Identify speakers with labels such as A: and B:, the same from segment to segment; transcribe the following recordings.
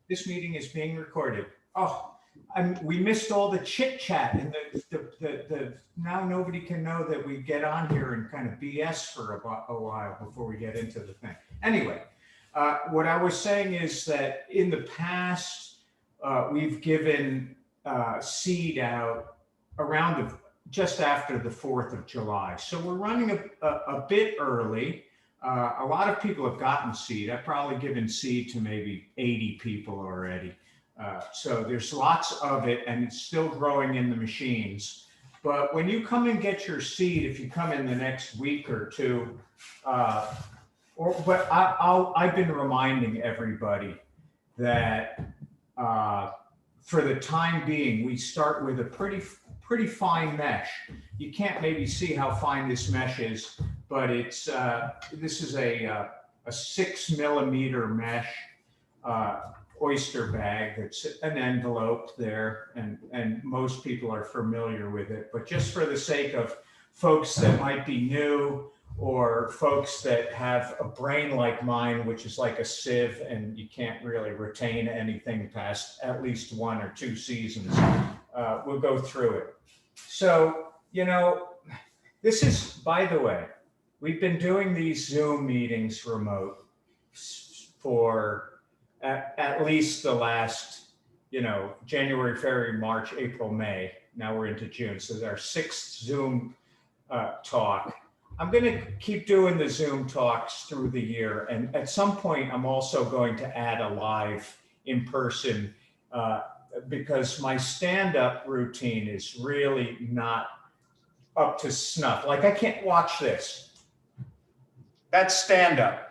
A: This meeting is being recorded. Oh, we missed all the chit chat and now nobody can know that we get on here and kind of BS for a while before we get into the thing. Anyway, what I was saying is that in the past, we've given seed out around just after the 4th of July. So we're running a bit early. A lot of people have gotten seed. I've probably given seed to maybe 80 people already. So there's lots of it and it's still growing in the machines. But when you come and get your seed, if you come in the next week or two, I've been reminding everybody that for the time being, we start with a pretty fine mesh. You can't maybe see how fine this mesh is, but it's this is a 6 millimeter mesh oyster bag that's an envelope there, and most people are familiar with it. But just for the sake of folks that might be new or folks that have a brain like mine, which is like a sieve and you can't really retain anything past at least 1 or 2 seasons, we'll go through it. So, you know, this is, by the way, we've been doing these Zoom meetings remote for at least the last, January, February, March, April, May. Now we're into June. So our 6th Zoom talk. I'm going to keep doing the Zoom talks through the year. And at some point, I'm also going to add a live in person because my stand-up routine is really not up to snuff. Like, I can't watch this. That's stand-up.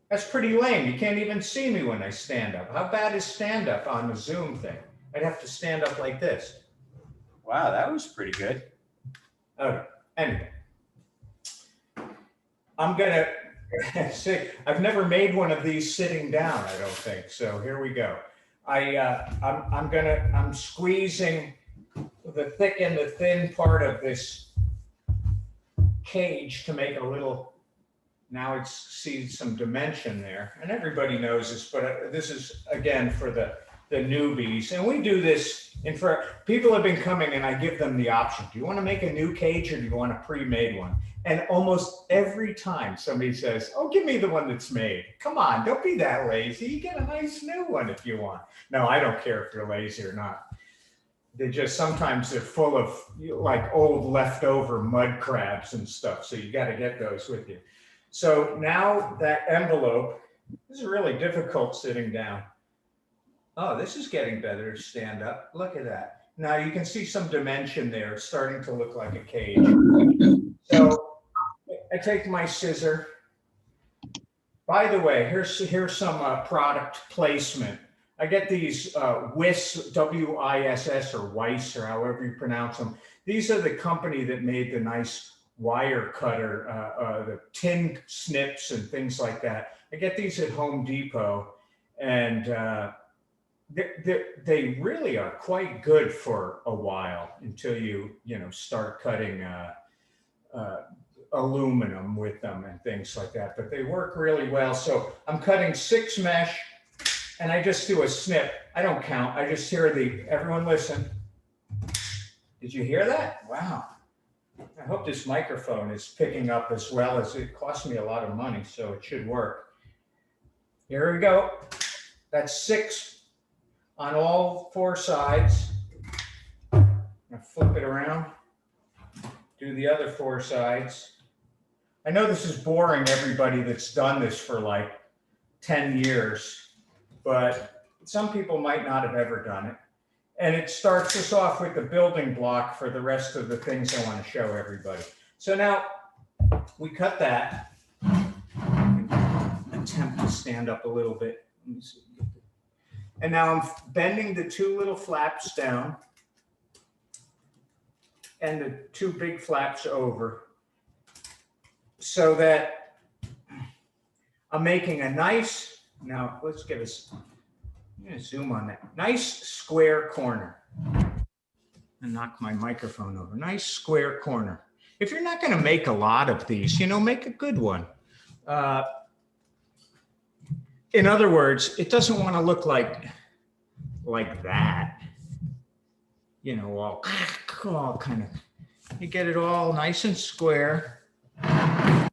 A: That's pretty lame. You can't even see me when I stand up. How bad is stand-up on the Zoom thing? I'd have to stand up like this.
B: Wow, that was pretty good.
A: Okay, anyway. I'm gonna say, I've never made one of these sitting down, I don't think. So here we go. I'm squeezing the thick and the thin part of this cage to make a little, now it's see some dimension there. And everybody knows this, but this is again for the newbies. And we do this, and for people have been coming and I give them the option. Do you want to make a new cage or do you want a pre-made one? And almost every time somebody says, oh, give me the one that's made. Come on, don't be that lazy. You get a nice new one if you want. No, I don't care if you're lazy or not. They just, sometimes they're full of like old leftover mud crabs and stuff. So you got to get those with you. So now that envelope, this is really difficult sitting down. Oh, this is getting better to stand up. Look at that. Now you can see some dimension there. It's starting to look like a cage. So I take my scissor. By the way, here's some product placement. I get these WIS, W-I-S-S, or Weiss, or however you pronounce them. These are the company that made the nice wire cutter, the tin snips and things like that. I get these at Home Depot, and they really are quite good for a while until you start cutting aluminum with them and things like that, but they work really well. So I'm cutting 6 mesh and I just do a snip. I don't count. I just hear everyone listen. Did you hear that? Wow. I hope this microphone is picking up as well, as it cost me a lot of money, so it should work. Here we go. That's 6 on all 4 sides. I'm gonna flip it around. Do the other 4 sides. I know this is boring everybody that's done this for like 10 years, but some people might not have ever done it. And it starts us off with the building block for the rest of the things I want to show everybody. So now we cut that. Attempt to stand up a little bit. And now I'm bending the 2 little flaps down and the 2 big flaps over, so that I'm making a nice, now let's get I'm gonna zoom on that, nice square corner. And knock my microphone over, nice square corner. If you're not gonna make a lot of these, make a good one. in other words, it doesn't want to look like that, you know, all kind of, you get it all nice and square. I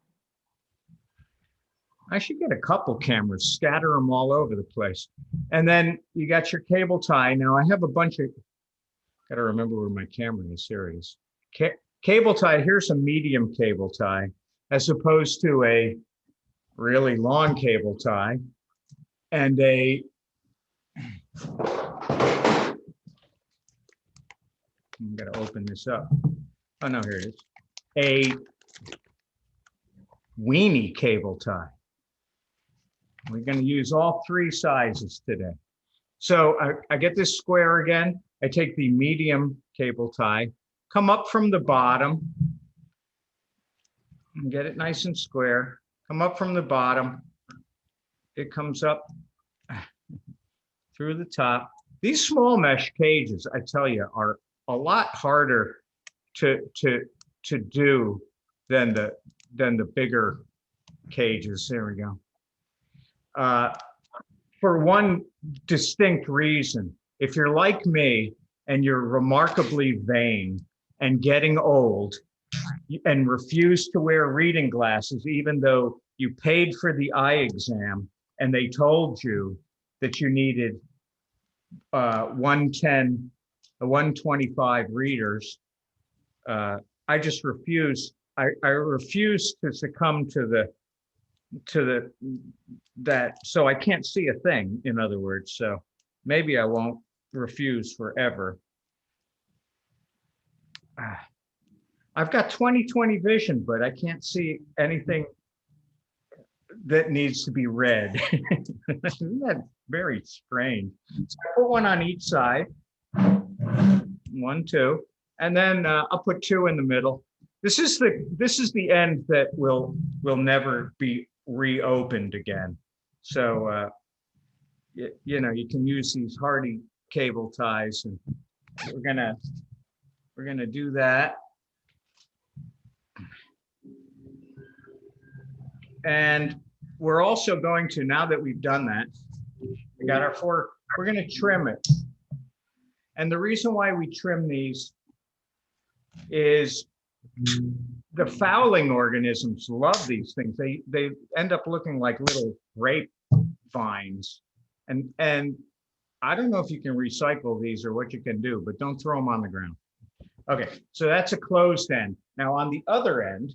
A: should get a couple cameras, scatter them all over the place. And then you got your cable tie. Now I have a bunch of, got to remember where my camera is. Here it is. Cable tie, here's a medium cable tie, as opposed to a really long cable tie and a, I'm going to open this up. Oh no, here it is. A weenie cable tie. We're going to use all three sizes today. So I get this square again. I take the medium cable tie, come up from the bottom, and get it nice and square. Come up from the bottom. It comes up through the top. These small mesh cages, I tell you, are a lot harder to do than the bigger cages. There we go. For one distinct reason, if you're like me and you're remarkably vain and getting old and refuse to wear reading glasses, even though you paid for the eye exam and they told you that you needed 110, 125 readers, I just refuse. I refuse to succumb to that. So I can't see a thing, in other words. So maybe I won't refuse forever. I've got 20/20 vision, but I can't see anything that needs to be read. Isn't that very strange? So I put one on each side, 1, 2, and then I'll put 2 in the middle. This is the end that will never be reopened again. So you know, you can use these hardy cable ties, and we're gonna do that. And we're also going to, now that we've done that, we got our 4, we're going to trim it. And the reason why we trim these is the fouling organisms love these things. They end up looking like little grape vines. And I don't know if you can recycle these or what you can do, but don't throw them on the ground. Okay, so that's a closed end. Now on the other end,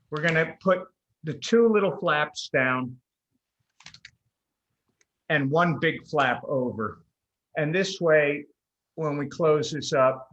A: we're going to put the 2 little flaps down and 1 big flap over. And this way, when we close this up,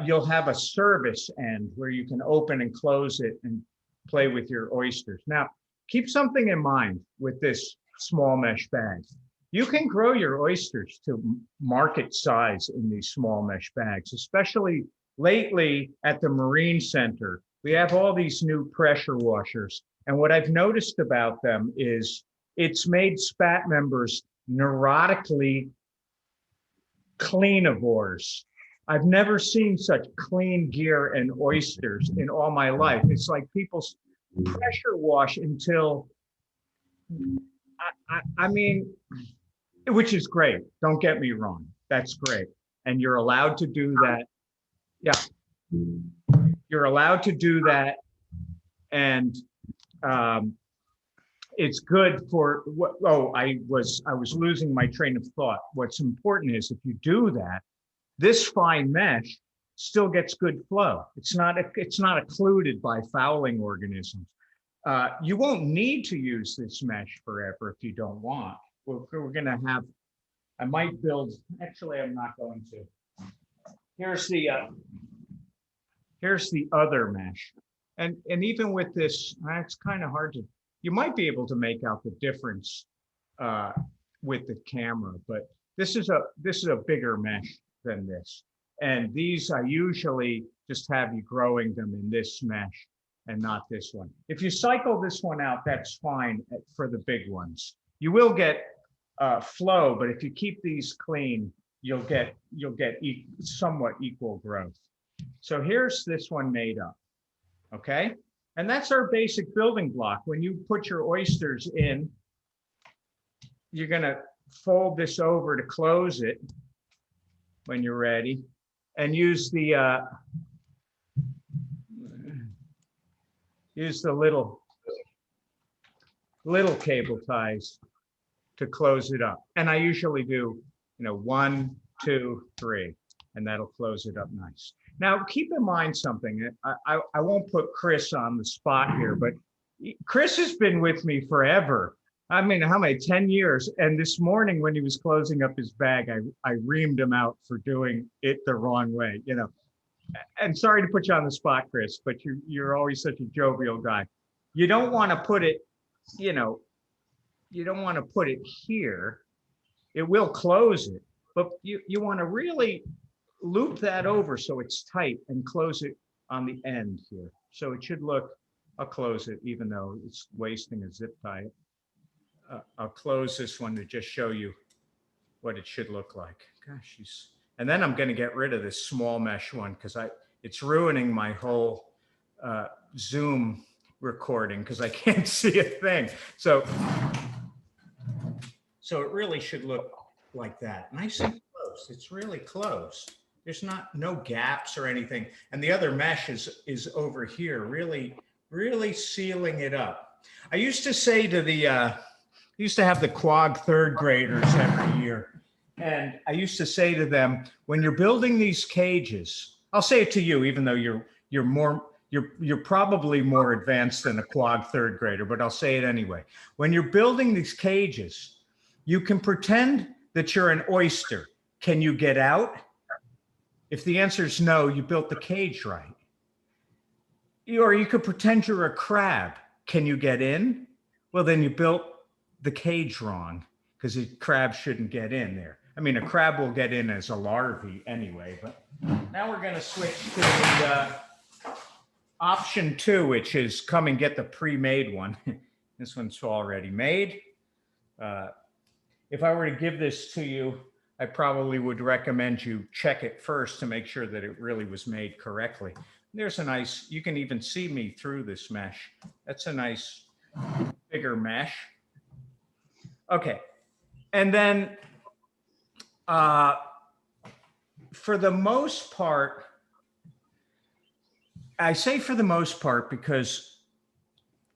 A: you'll have a service end where you can open and close it and play with your oysters. Now, keep something in mind with this small mesh bag. You can grow your oysters to market size in these small mesh bags, especially lately at the Marine Center. We have all these new pressure washers. And what I've noticed about them is it's made SPAT members neurotically cleanivores. I've never seen such clean gear and oysters in all my life. It's like people pressure wash until, I mean, which is great. Don't get me wrong. That's great. And you're allowed to do that. Yeah. You're allowed to do that, and it's good for what? Oh, I was losing my train of thought. What's important is if you do that, this fine mesh still gets good flow. It's not occluded by fouling organisms. You won't need to use this mesh forever if you don't want. We're going to have. I might build. Actually, I'm not going to. Here's the other mesh. And even with this, it's kind of hard to, you might be able to make out the difference with the camera, but this is a bigger mesh than this. And these, I usually just have you growing them in this mesh and not this one. If you cycle this one out, that's fine for the big ones. You will get flow, but if you keep these clean, you'll get somewhat equal growth. So here's this one made up, okay? And that's our basic building block. When you put your oysters in, you're gonna fold this over to close it when you're ready, and use the little cable ties to close it up. And I usually do, 1, 2, 3, and that'll close it up nice. Now, keep in mind something. I won't put Chris on the spot here, but Chris has been with me forever. I mean, how many, 10 years? And this morning when he was closing up his bag, I reamed him out for doing it the wrong way, And sorry to put you on the spot, Chris, but you're always such a jovial guy. You don't want to put it, you don't want to put it here. It will close it, but you want to really loop that over so it's tight and close it on the end here. So it should look, I'll close it even though it's wasting a zip tie. I'll close this one to just show you what it should look like. Gosh, and then I'm going to get rid of this small mesh one because it's ruining my whole Zoom recording because I can't see a thing. So it really should look like that. Nice and close. It's really close. There's no gaps or anything. And the other mesh is over here, really, really sealing it up. I used to say to used to have the quag third graders every year. And I used to say to them, when you're building these cages, I'll say it to you, even though you're probably more advanced than a quag third grader, but I'll say it anyway. When you're building these cages, you can pretend that you're an oyster. Can you get out? If the answer is no, you built the cage right. Or you could pretend you're a crab. Can you get in? Well, then you built the cage wrong because a crab shouldn't get in there. I mean, a crab will get in as a larvae anyway, but now we're going to switch to the option 2, which is come and get the pre-made one. This one's already made. If I were to give this to you, I probably would recommend you check it first to make sure that it really was made correctly. There's a nice, you can even see me through this mesh. That's a nice bigger mesh. Okay, and then for the most part, I say for the most part because,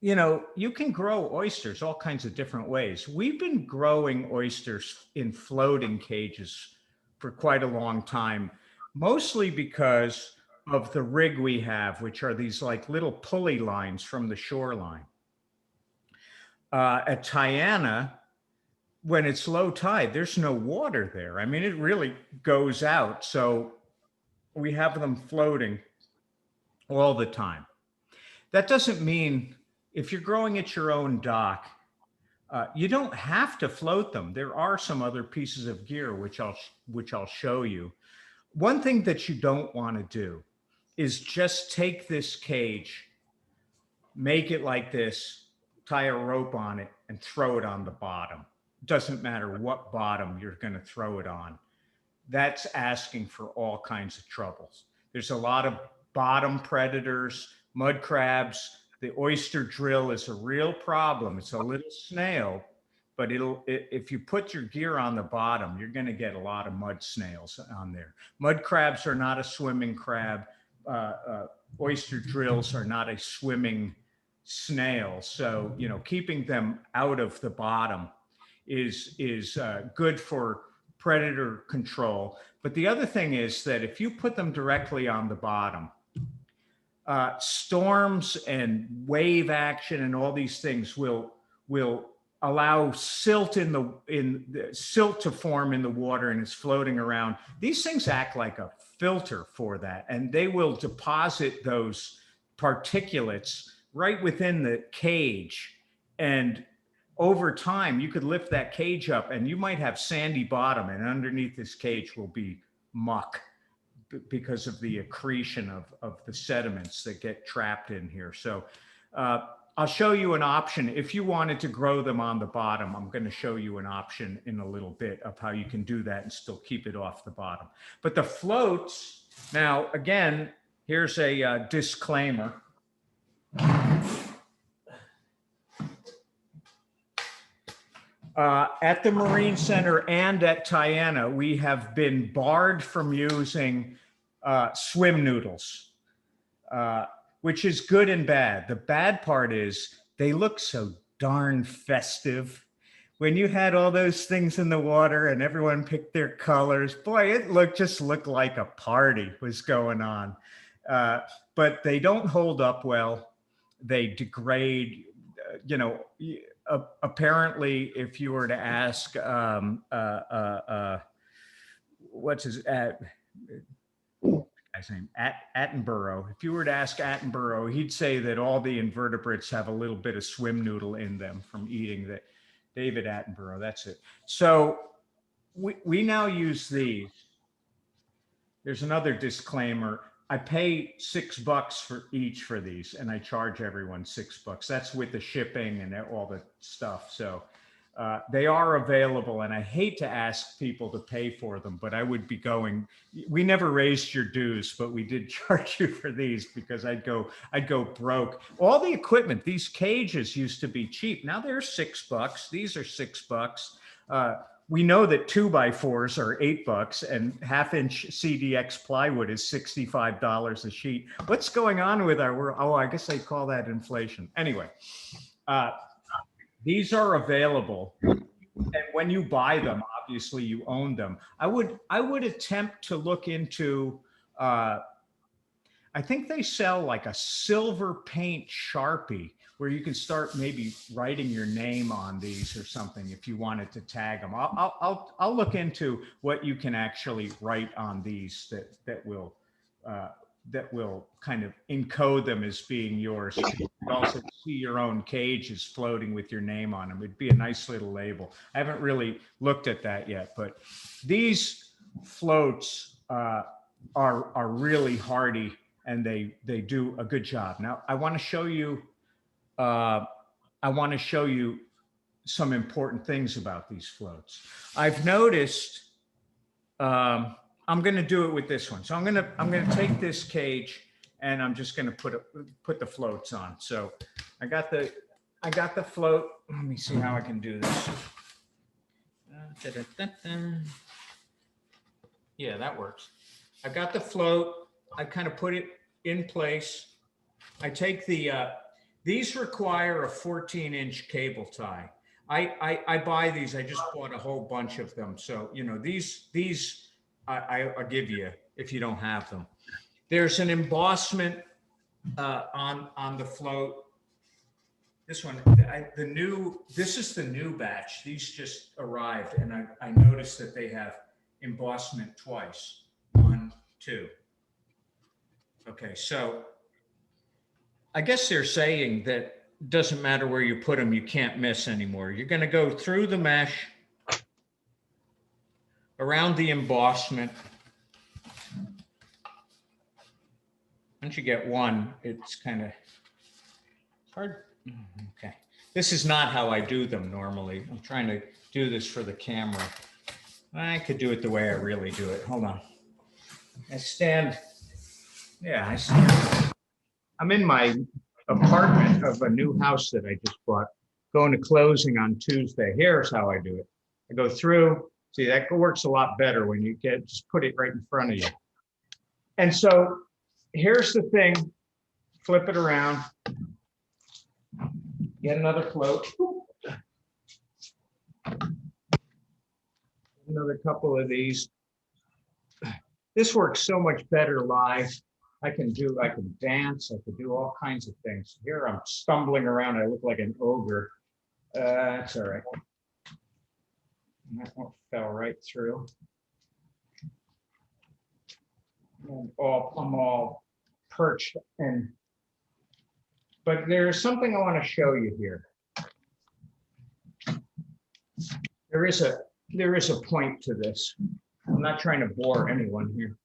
A: you can grow oysters all kinds of different ways. We've been growing oysters in floating cages for quite a long time, mostly because of the rig we have, which are these like little pulley lines from the shoreline. At Tiana, when it's low tide, there's no water there. I mean, it really goes out. So we have them floating all the time. That doesn't mean if you're growing at your own dock, you don't have to float them. There are some other pieces of gear, which I'll show you. One thing that you don't want to do is just take this cage, make it like this, tie a rope on it and throw it on the bottom. Doesn't matter what bottom you're going to throw it on. That's asking for all kinds of troubles. There's a lot of bottom predators, mud crabs. The oyster drill is a real problem. It's a little snail, but if you put your gear on the bottom, you're going to get a lot of mud snails on there. Mud crabs are not a swimming crab. Oyster drills are not a swimming snail. So, keeping them out of the bottom is good for predator control. But the other thing is that if you put them directly on the bottom, storms and wave action and all these things will allow silt silt to form in the water, and it's floating around. These things act like a filter for that, and they will deposit those particulates right within the cage. And over time, you could lift that cage up and you might have sandy bottom, and underneath this cage will be muck because of the accretion of the sediments that get trapped in here. So I'll show you an option. If you wanted to grow them on the bottom, I'm going to show you an option in a little bit of how you can do that and still keep it off the bottom. But the floats, now again, here's a disclaimer. At the Marine Center and at Tiana, we have been barred from using swim noodles, which is good and bad. The bad part is they look so darn festive. When you had all those things in the water and everyone picked their colors, boy, it just looked like a party was going on. But they don't hold up well. They degrade, you know, apparently, if you were to ask, what's his guy's name, Attenborough. If you were to ask Attenborough, he'd say that all the invertebrates have a little bit of swim noodle in them from eating that. David Attenborough, that's it. So we now use these. There's another disclaimer. I pay $6 for each for these, and I charge everyone $6. That's with the shipping and all the stuff. So they are available, and I hate to ask people to pay for them, but I would be going. We never raised your dues, but we did charge you for these because I'd go broke. All the equipment, these cages used to be cheap. Now they're $6. These are $6. We know that 2x4s are $8 and 1/2-inch CDX plywood is $65 a sheet. What's going on with our world? Oh, I guess they call that inflation. Anyway, these are available. And when you buy them, obviously you own them. I would attempt to look into, I think they sell like a silver paint Sharpie where you can start maybe writing your name on these or something if you wanted to tag them. I'll look into what you can actually write on these that will kind of encode them as being yours. You can also see your own cages floating with your name on them. It'd be a nice little label. I haven't really looked at that yet, but these floats are really hardy and they do a good job. Now I want to show you some important things about these floats. I've noticed, I'm going to do it with this one. So I'm going to take this cage and I'm just going to put the floats on. So I got the float. Let me see how I can do this. Yeah, that works. I got the float. I kind of put it in place. I take these require a 14-inch cable tie. I buy these. I just bought a whole bunch of them. So, you know, these I'll give you if you don't have them. There's an embossment on the float. This one, this is the new batch. These just arrived, and I noticed that they have embossment twice. 1, 2. Okay, so I guess they're saying that doesn't matter where you put them, you can't miss anymore. You're going to go through the mesh, around the embossment. Once you get one, it's kind of hard. Okay. This is not how I do them normally. I'm trying to do this for the camera. I could do it the way I really do it. Hold on. I stand. I'm in my apartment of a new house that I just bought, going to closing on Tuesday. Here's how I do it. I go through. See, that works a lot better when you just put it right in front of you. And so here's the thing. Flip it around. Get another float. Another couple of these. This works so much better live. I can dance, I can do all kinds of things. Here I'm stumbling around, I look like an ogre. That's all right. That one fell right through. And I'm all perched. But there's something I want to show you here. There is a point to this. I'm not trying to bore anyone here.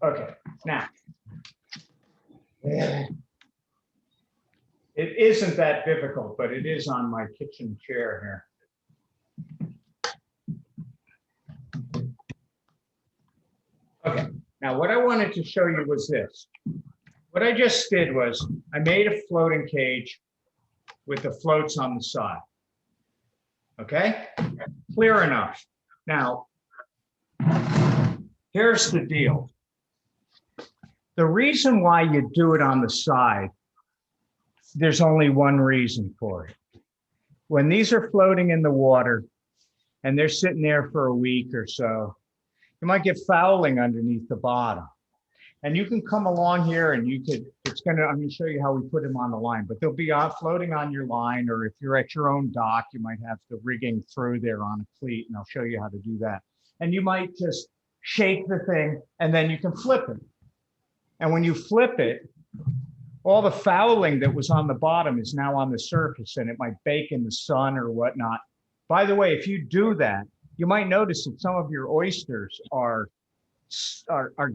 A: Okay, now, it isn't that difficult, but it is on my kitchen chair here. Okay, now what I wanted to show you was this. What I just did was I made a floating cage with the floats on the side. Okay, clear enough. Now, here's the deal. The reason why you do it on the side, there's only one reason for it. When these are floating in the water and they're sitting there for a week or so, you might get fouling underneath the bottom. And you can come along here and you could, I'm going to show you how we put them on the line, but they'll be floating on your line, or if you're at your own dock, you might have the rigging through there on a cleat, and I'll show you how to do that. And you might just shake the thing and then you can flip it. And when you flip it, all the fouling that was on the bottom is now on the surface, and it might bake in the sun or whatnot. By the way, if you do that, you might notice that some of your oysters are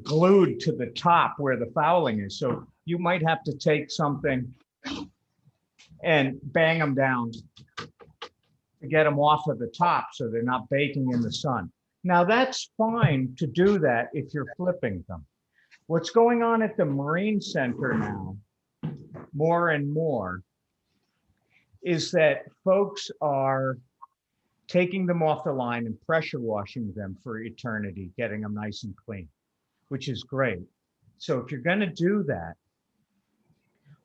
A: glued to the top where the fouling is. So you might have to take something and bang them down to get them off of the top so they're not baking in the sun. Now that's fine to do that if you're flipping them. What's going on at the Marine Center now, more and more, is that folks are taking them off the line and pressure washing them for eternity, getting them nice and clean, which is great. So if you're going to do that,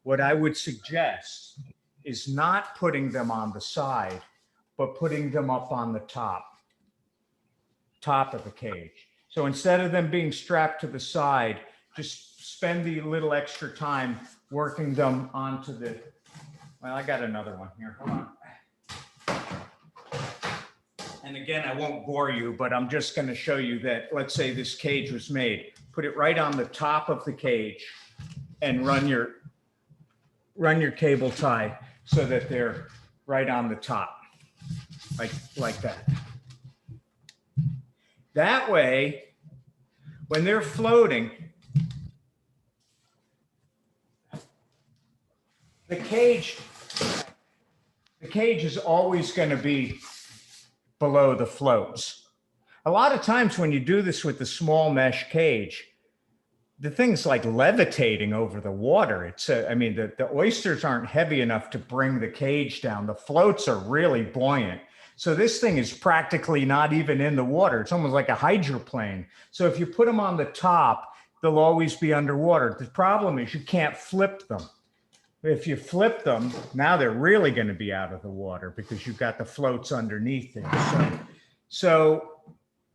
A: what I would suggest is not putting them on the side, but putting them up on the top of the cage. So instead of them being strapped to the side, just spend the little extra time working them onto the, well, I got another one here, hold on. And again, I won't bore you, but I'm just going to show you that, let's say this cage was made. Put it right on the top of the cage and run your cable tie so that they're right on the top, like that. That way, when they're floating, the cage is always going to be below the floats. A lot of times when you do this with the small mesh cage, the thing's like levitating over the water. I mean, the oysters aren't heavy enough to bring the cage down. The floats are really buoyant. So this thing is practically not even in the water. It's almost like a hydroplane. So if you put them on the top, they'll always be underwater. The problem is you can't flip them. If you flip them, now they're really going to be out of the water because you've got the floats underneath there. So,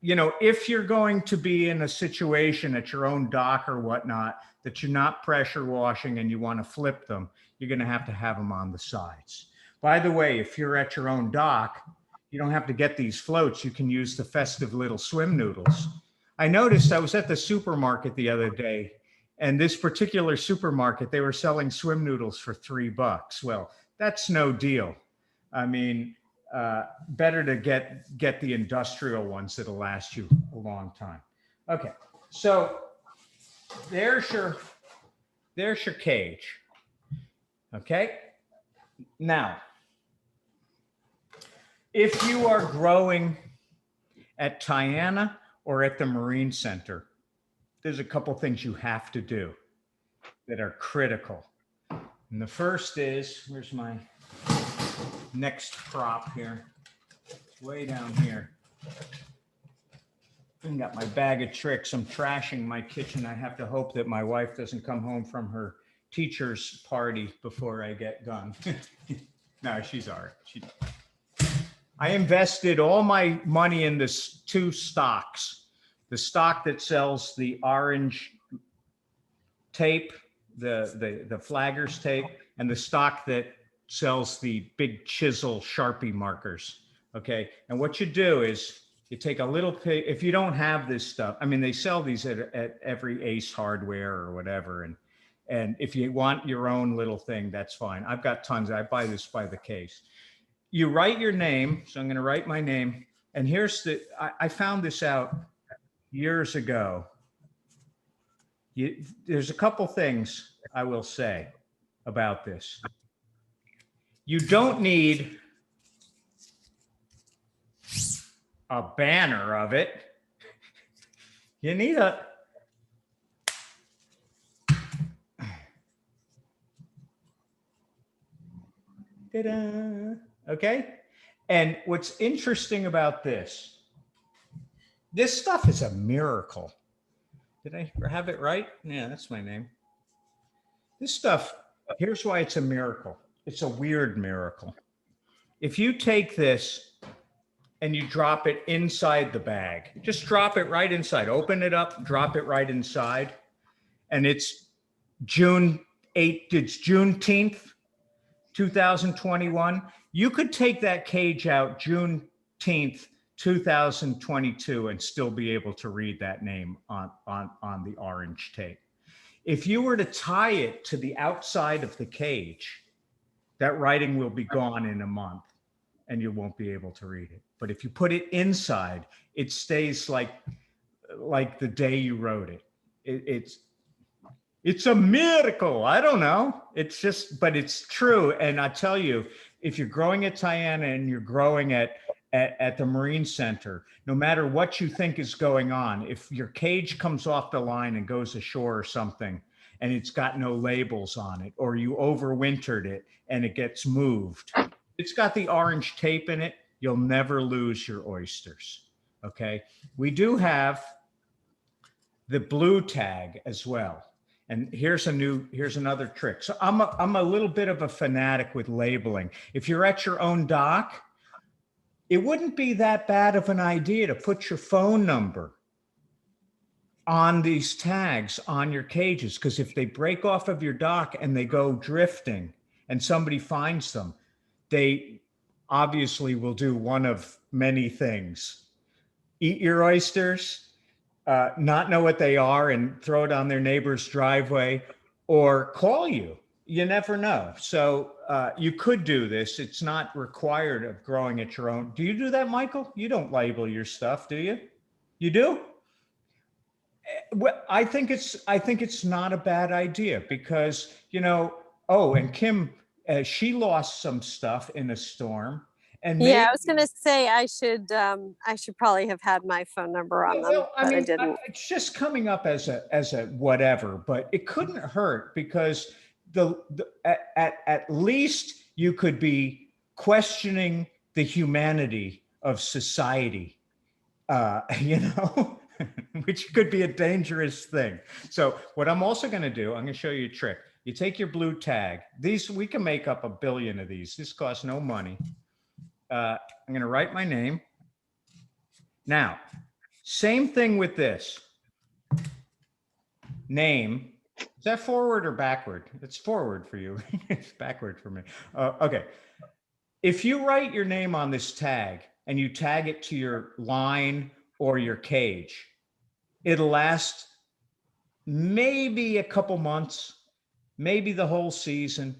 A: you know, if you're going to be in a situation at your own dock or whatnot, that you're not pressure washing and you want to flip them, you're going to have them on the sides. By the way, if you're at your own dock, you don't have to get these floats. You can use the festive little swim noodles. I noticed, I was at the supermarket the other day, and this particular supermarket, they were selling swim noodles for $3. Well, that's no deal. I mean, better to get the industrial ones that'll last you a long time. Okay, so there's your cage. Okay, now, if you are growing at Tiana or at the Marine Center, there's a couple things you have to do that are critical. And the first is, where's my next prop here? It's way down here. I got my bag of tricks. I'm trashing my kitchen. I have to hope that my wife doesn't come home from her teacher's party before I get done. No, she's all right. I invested all my money in this 2 stocks. The stock that sells the orange tape, the flaggers tape, and the stock that sells the big chisel Sharpie markers. Okay, and what you do is you take a little pig. If you don't have this stuff, I mean, they sell these at every Ace Hardware or whatever, and if you want your own little thing, that's fine. I've got tons. I buy this by the case. You write your name. So I'm going to write my name, and here's I found this out years ago. There's a couple things I will say about this. You don't need a banner of it. You need a Ta-da. Okay. And what's interesting about this stuff is a miracle. Did I have it right? Yeah, that's my name. This stuff, here's why it's a miracle. It's a weird miracle. If you take this and you drop it inside the bag, just drop it right inside, open it up, drop it right inside. And it's June 8th, it's Juneteenth, 2021. You could take that cage out Juneteenth, 2022 and still be able to read that name on the orange tape. If you were to tie it to the outside of the cage, that writing will be gone in a month and you won't be able to read it. But if you put it inside, it stays like the day you wrote it. It's a miracle. I don't know. It's just, but it's true. And I tell you, if you're growing at Tiana and you're growing at the Marine Center, no matter what you think is going on, if your cage comes off the line and goes ashore or something, and it's got no labels on it, or you overwintered it and it gets moved, it's got the orange tape in it, you'll never lose your oysters. Okay. We do have the blue tag as well. And here's another trick. So I'm a little bit of a fanatic with labeling. If you're at your own dock, it wouldn't be that bad of an idea to put your phone number on these tags on your cages, because if they break off of your dock and they go drifting and somebody finds them, they obviously will do one of many things: eat your oysters, not know what they are and throw it on their neighbor's driveway, or call you. You never know. So you could do this. It's not required of growing at your own. Do you do that, Michael? You don't label your stuff, do you? You do? Well, I think it's not a bad idea because, oh, and Kim, she lost some stuff in a storm. And
C: yeah, I was gonna say I should probably have had my phone number on them,
A: well,
C: but I didn't.
A: It's just coming up as a whatever, but it couldn't hurt because at least you could be questioning the humanity of society, which could be a dangerous thing. So what I'm also going to do, I'm going to show you a trick. You take your blue tag. These, we can make up 1 billion of these. This costs no money. I'm going to write my name. Now, same thing with this. Name. Is that forward or backward? It's forward for you. It's backward for me. Okay. If you write your name on this tag and you tag it to your line or your cage, it'll last maybe a couple months, maybe the whole season.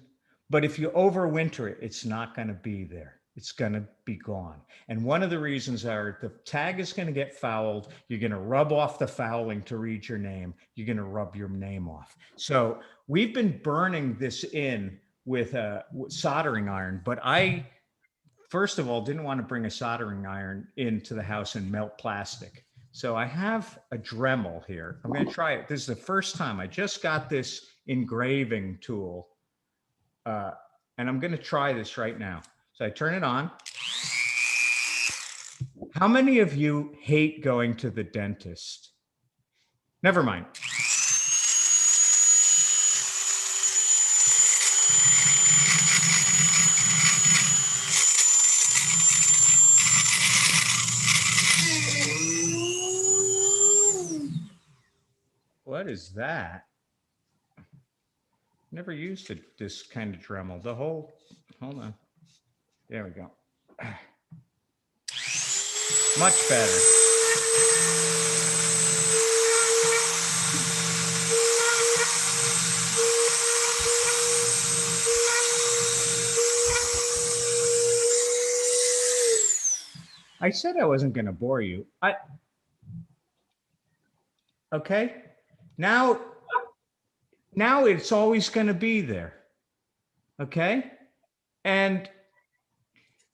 A: But if you overwinter it, it's not going to be there. It's going to be gone. And one of the reasons are the tag is going to get fouled. You're going to rub off the fouling to read your name. You're going to rub your name off. So we've been burning this in with a soldering iron, but I, first of all, didn't want to bring a soldering iron into the house and melt plastic. So I have a Dremel here. I'm going to try it. This is the first time. I just got this engraving tool, and I'm going to try this right now. So I turn it on. How many of you hate going to the dentist? Never mind. What is that? Never used this kind of Dremel. Hold on. There we go. Much better. I said I wasn't going to bore you. Okay. Now it's always going to be there. Okay. And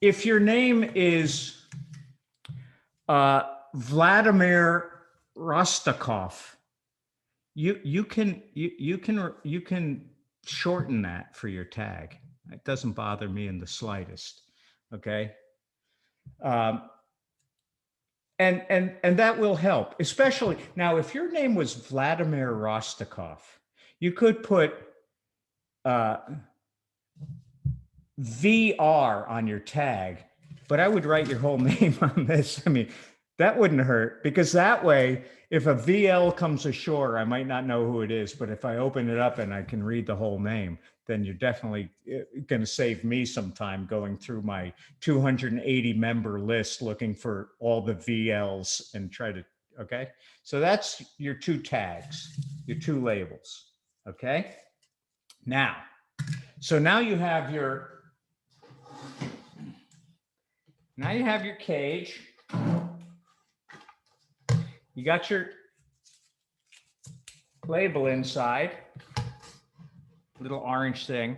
A: if your name is Vladimir Rostakov, you can shorten that for your tag. It doesn't bother me in the slightest. Okay. Um, and that will help, especially now if your name was Vladimir Rostakov, you could put uh, VR on your tag, but I would write your whole name on this. I mean, that wouldn't hurt, because that way, if a VL comes ashore, I might not know who it is, but if I open it up and I can read the whole name, then you're definitely going to save me some time going through my 280 member list looking for all the VLs and try to, okay? So that's your two tags, your two labels, okay? Now, so now you have your cage. You got your label inside, little orange thing.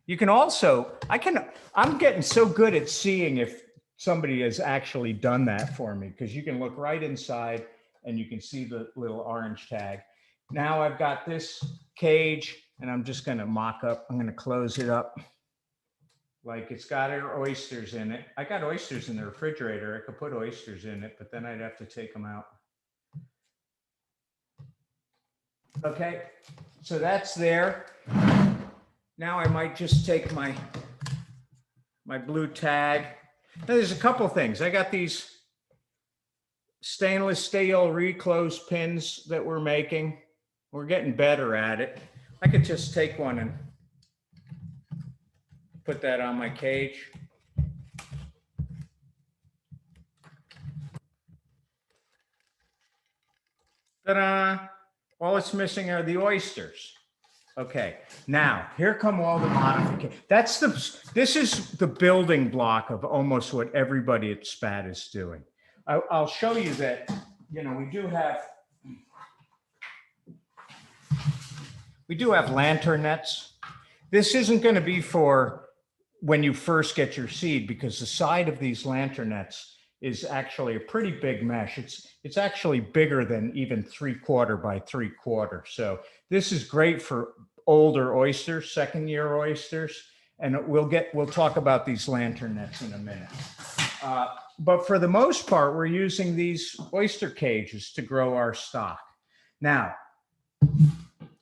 A: You can also, I'm getting so good at seeing if somebody has actually done that for me, because you can look right inside and you can see the little orange tag. Now I've got this cage and I'm just going to mock up. I'm going to close it up. Like it's got our oysters in it. I got oysters in the refrigerator. I could put oysters in it, but then I'd have to take them out. Okay, so that's there. Now I might just take my blue tag. Now there's a couple things. I got these stainless steel reclose pins that we're making. We're getting better at it. I could just take one and put that on my cage. Ta-da! All it's missing are the oysters. Okay, now here come all the modifications. This is the building block of almost what everybody at SPAT is doing. I'll show you that, you know, we do have lantern nets. This isn't going to be for when you first get your seed, because the side of these lantern nets is actually a pretty big mesh. It's actually bigger than even 3/4 by 3/4. So this is great for older oysters, second-year oysters, and we'll talk about these lantern nets in a minute. But for the most part, we're using these oyster cages to grow our stock. Now,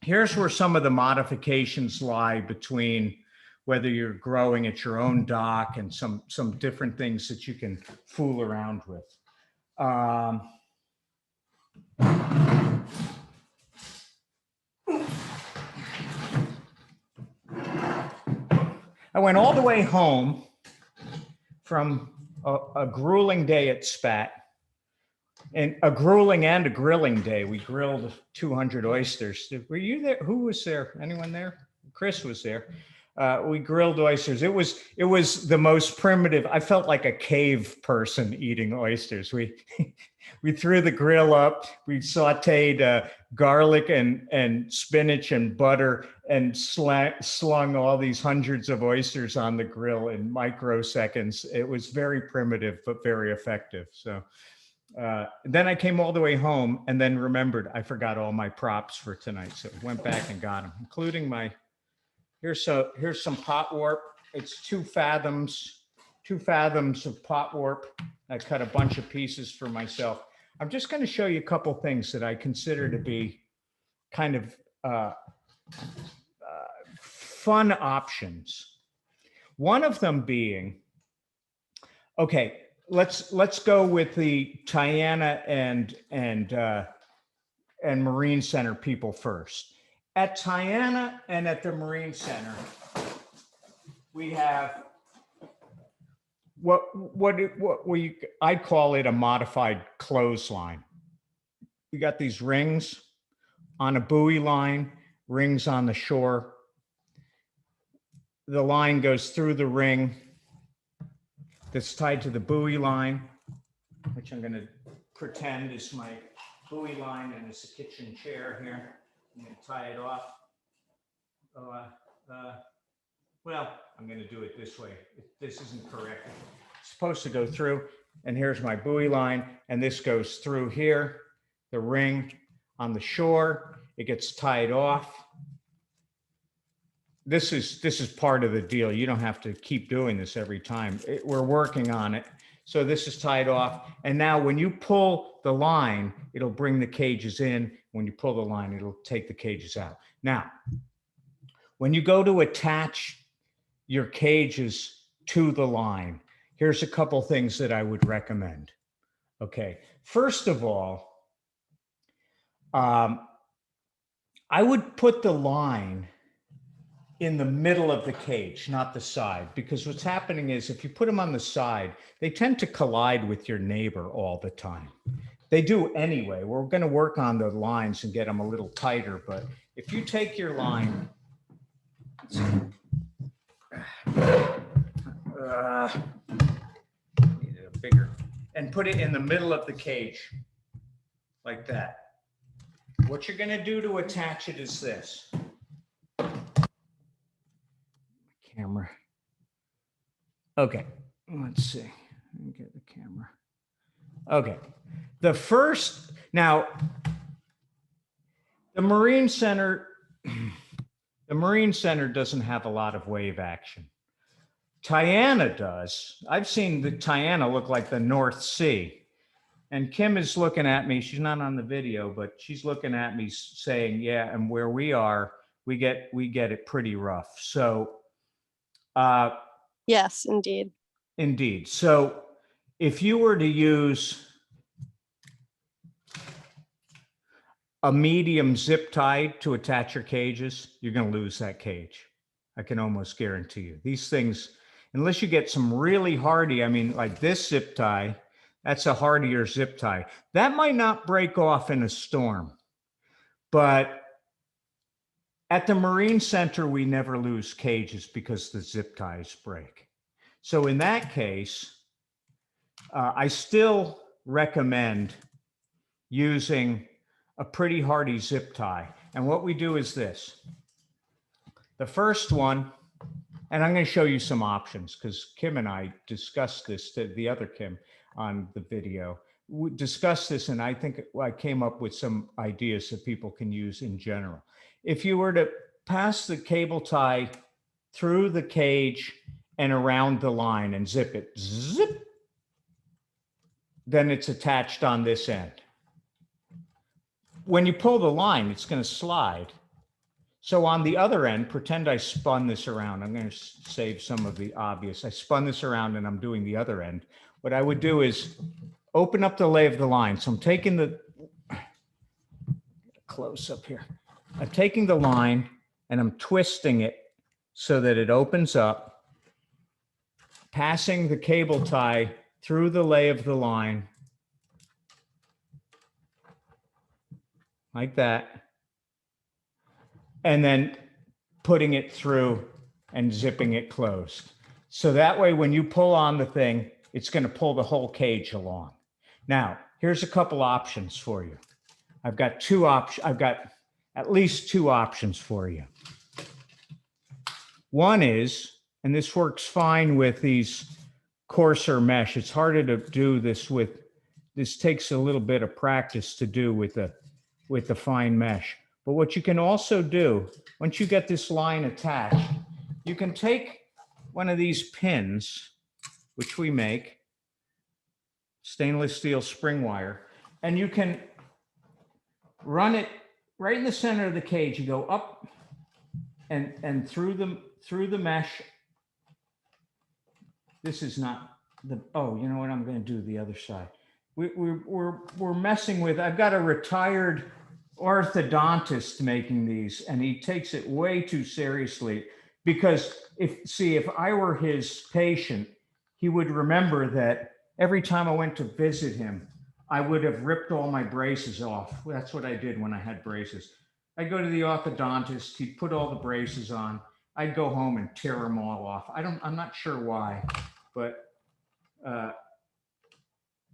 A: here's where some of the modifications lie between whether you're growing at your own dock and some different things that you can fool around with. I went all the way home from a grueling day at SPAT, and a grueling and a grilling day. We grilled 200 oysters. Were you there? Who was there? Anyone there? Chris was there. We grilled oysters. It was the most primitive. I felt like a cave person eating oysters. We threw the grill up. We sauteed garlic and spinach and butter and slung all these hundreds of oysters on the grill in microseconds. It was very primitive, but very effective. So then I came all the way home and then remembered I forgot all my props for tonight. So went back and got them, including here's some pot warp. It's 2 fathoms of pot warp. I cut a bunch of pieces for myself. I'm just going to show you a couple things that I consider to be kind of fun options. One of them being, okay, let's go with the Tiana and Marine Center people first. At Tiana and at the Marine Center, we have I'd call it a modified clothesline. We got these rings on a buoy line, rings on the shore. The line goes through the ring that's tied to the buoy line, which I'm going to pretend is my buoy line, and it's a kitchen chair here. I'm going to tie it off. Well, I'm going to do it this way. This isn't correct. It's supposed to go through, and here's my buoy line, and this goes through here, the ring on the shore. It gets tied off. this is part of the deal. You don't have to keep doing this every time. We're working on it. So this is tied off. And now when you pull the line, it'll bring the cages in. When you pull the line, it'll take the cages out. Now, when you go to attach your cages to the line, here's a couple things that I would recommend. Okay. First of all, I would put the line in the middle of the cage, not the side, because what's happening is if you put them on the side, they tend to collide with your neighbor all the time. They do anyway. We're going to work on the lines and get them a little tighter, but if you take your line, need a bigger, and put it in the middle of the cage like that. What you're going to do to attach it is this. Camera. Okay, let's see. Let me get the camera. Okay, the first, now, the Marine Center doesn't have a lot of wave action. Tiana does. I've seen the Tiana look like the North Sea. And Kim is looking at me. She's not on the video, but she's looking at me saying, yeah, and where we are, we get it pretty rough. So,
C: Yes, indeed.
A: indeed. So if you were to use a medium zip tie to attach your cages, you're going to lose that cage. I can almost guarantee you. These things, unless you get some really hardy, I mean, like this zip tie, that's a hardier zip tie. That might not break off in a storm, but at the Marine Center, we never lose cages because the zip ties break. So in that case, I still recommend using a pretty hardy zip tie. And what we do is this. The first one, and I'm going to show you some options because Kim and I discussed this, the other Kim on the video. We discussed this, and I think I came up with some ideas that people can use in general. If you were to pass the cable tie through the cage and around the line and zip it, zip, then it's attached on this end. When you pull the line, it's going to slide. So on the other end, pretend I spun this around. I'm going to save some of the obvious. I spun this around and I'm doing the other end. What I would do is open up the lay of the line. So I'm taking the close up here. I'm taking the line and I'm twisting it so that it opens up, passing the cable tie through the lay of the line like that, and then putting it through and zipping it closed. So that way, when you pull on the thing, it's going to pull the whole cage along. Now, here's a couple options for you. I've got at least two options for you. One is, and this works fine with these coarser mesh. It's harder to do this with, this takes a little bit of practice to do with the fine mesh. But what you can also do, once you get this line attached, you can take one of these pins, which we make, stainless steel spring wire, and you can run it right in the center of the cage. You go up and through the mesh. This is not the, oh, you know what? I'm going to do the other side. We're messing with, I've got a retired orthodontist making these, and he takes it way too seriously because if I were his patient, he would remember that every time I went to visit him, I would have ripped all my braces off. That's what I did when I had braces. I'd go to the orthodontist, he'd put all the braces on. I'd go home and tear them all off. I'm not sure why, but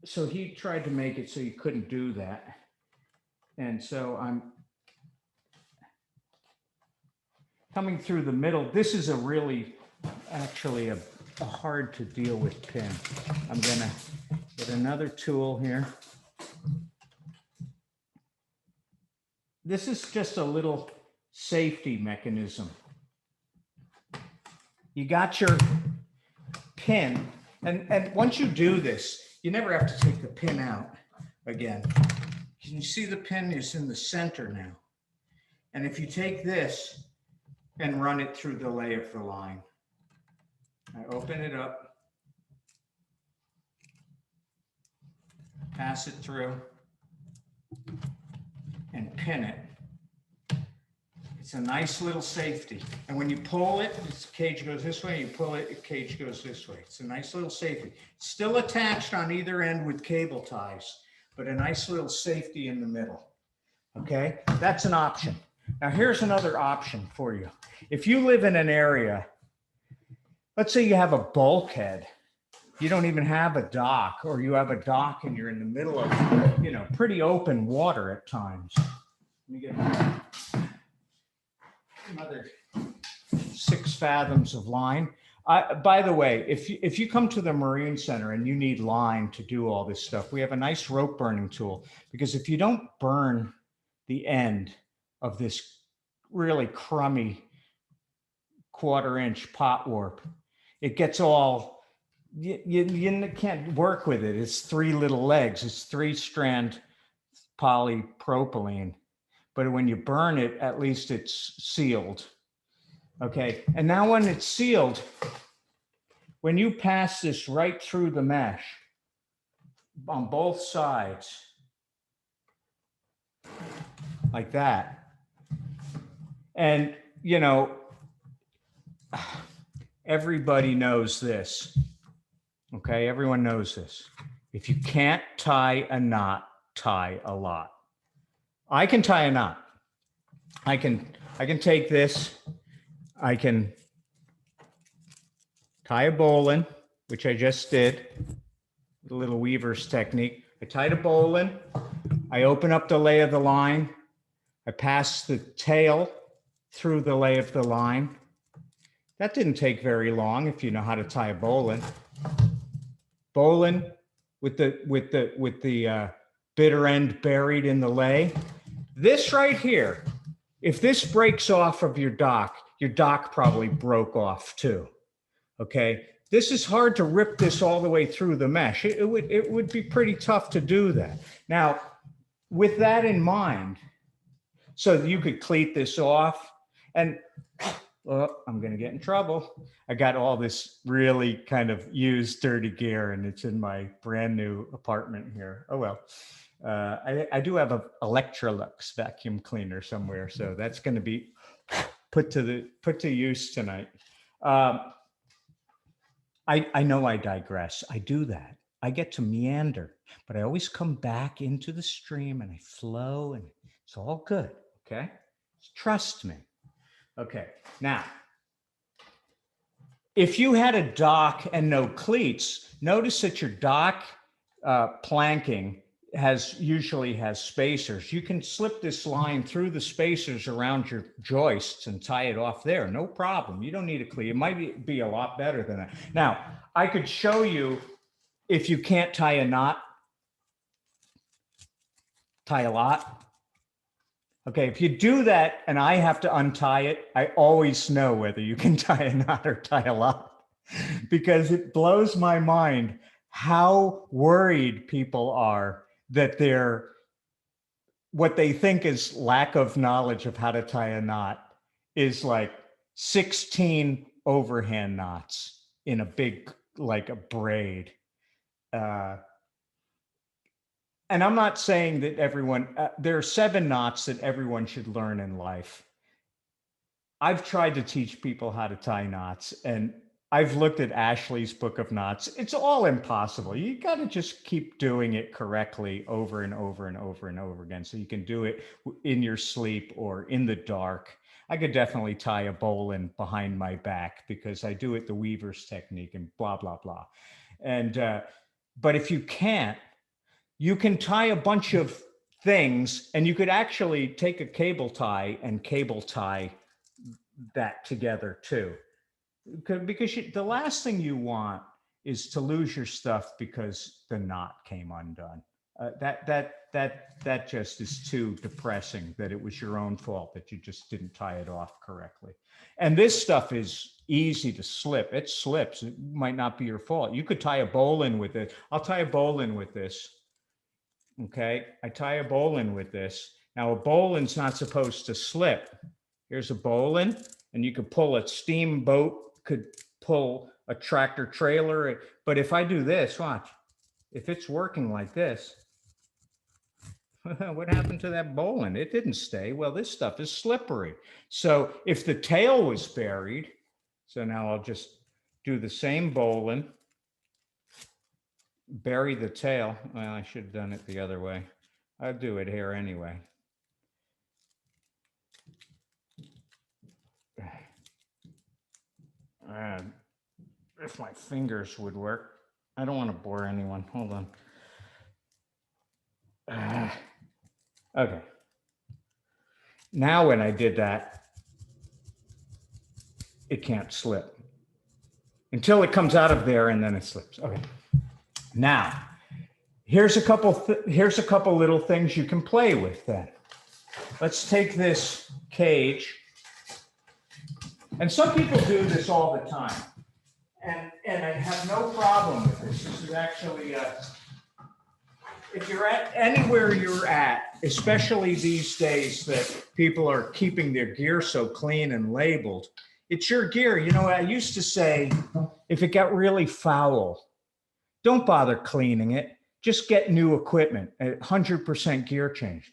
A: so he tried to make it so you couldn't do that. And so I'm coming through the middle. This is actually a hard to deal with pin. I'm gonna get another tool here. This is just a little safety mechanism. you got your pin, and once you do this, you never have to take the pin out again. Can you see the pin is in the center now? And if you take this and run it through the lay of the line, I open it up, pass it through, and pin it. It's a nice little safety. And when you pull it, the cage goes this way. You pull it, the cage goes this way. It's a nice little safety. Still attached on either end with cable ties, but a nice little safety in the middle. Okay, that's an option. Now here's another option for you. If you live in an area, let's say you have a bulkhead, you don't even have a dock, or you have a dock and you're in the middle of, you know, pretty open water at times. Let me get another 6 fathoms of line. By the way, if you come to the Marine Center and you need line to do all this stuff, we have a nice rope burning tool, because if you don't burn the end of this really crummy 1/4 inch pot warp, it gets all, you can't work with it. It's 3 little legs. It's 3-strand polypropylene. But when you burn it, at least it's sealed. Okay, and now when it's sealed, when you pass this right through the mesh on both sides, like that, and you know, everybody knows this. Okay, everyone knows this. If you can't tie a knot, tie a lot. I can tie a knot. I can take this. I can tie a bowline, which I just did, the little weaver's technique. I tied a bowline. I open up the lay of the line. I pass the tail through the lay of the line. That didn't take very long if you know how to tie a bowline. Bowline with the bitter end buried in the lay. This right here, if this breaks off of your dock probably broke off too. Okay, this is hard to rip this all the way through the mesh. It would be pretty tough to do that. Now, with that in mind, so you could cleat this off, and I'm going to get in trouble. I got all this really kind of used dirty gear, and it's in my brand new apartment here. Oh well. I do have an Electrolux vacuum cleaner somewhere, so that's going to be put to use tonight. I know I digress. I do that. I get to meander, but I always come back into the stream and I flow, and it's all good. Okay, trust me. Okay, now, if you had a dock and no cleats, notice that your dock planking usually has spacers. You can slip this line through the spacers around your joists and tie it off there. No problem. You don't need a cleat. It might be a lot better than that. Now, I could show you, if you can't tie a knot, tie a lot. Okay, if you do that and I have to untie it, I always know whether you can tie a knot or tie a lot, because it blows my mind how worried people are that what they think is lack of knowledge of how to tie a knot is like 16 overhand knots in a big, like a braid. And I'm not saying that everyone, there are 7 knots that everyone should learn in life. I've tried to teach people how to tie knots, and I've looked at Ashley's book of knots. It's all impossible. You got to just keep doing it correctly over and over and over and over again. So you can do it in your sleep or in the dark. I could definitely tie a bowline behind my back because I do it the weaver's technique and blah, blah, blah. And, but if you can't, you can tie a bunch of things, and you could actually take a cable tie and cable tie that together too. Because the last thing you want is to lose your stuff because the knot came undone. That just is too depressing, that it was your own fault that you just didn't tie it off correctly. And this stuff is easy to slip. It slips. It might not be your fault. You could tie a bowl in with it. I'll tie a bowl in with this. Okay, I tie a bowline with this. Now a bowline's not supposed to slip. Here's a bowline, and you could pull a steamboat, could pull a tractor trailer. But if I do this, watch, if it's working like this, what happened to that bowline? It didn't stay. Well, this stuff is slippery. So if the tail was buried, so now I'll just do the same bowline, bury the tail. Well, I should have done it the other way. I'll do it here anyway. If my fingers would work. I don't want to bore anyone. Hold on. Okay. Now when I did that, it can't slip until it comes out of there, and then it slips. Okay. Now, here's a couple little things you can play with then. Let's take this cage. And some people do this all the time. And I have no problem with this. This is actually, if you're at anywhere you're at, especially these days that people are keeping their gear so clean and labeled, it's your gear. You know, I used to say, if it got really foul, don't bother cleaning it. Just get new equipment, 100% gear change.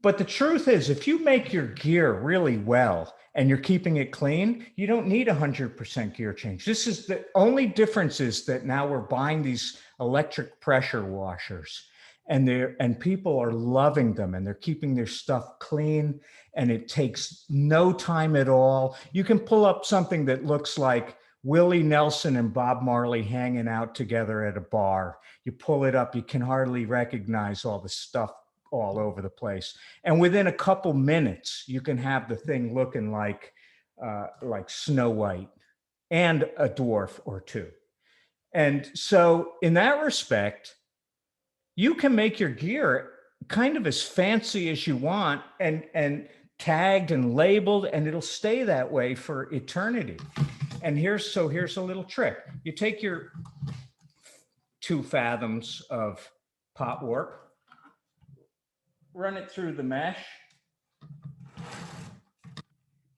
A: But the truth is, if you make your gear really well and you're keeping it clean, you don't need 100% gear change. This is the only difference, is that now we're buying these electric pressure washers, and people are loving them, and they're keeping their stuff clean, and it takes no time at all. You can pull up something that looks like Willie Nelson and Bob Marley hanging out together at a bar. You pull it up, you can hardly recognize all the stuff all over the place. And within a couple minutes, you can have the thing looking like Snow White and a dwarf or two. And so in that respect, you can make your gear kind of as fancy as you want, and tagged and labeled, and it'll stay that way for eternity. And here's a little trick. You take your 2 fathoms of pot warp, run it through the mesh,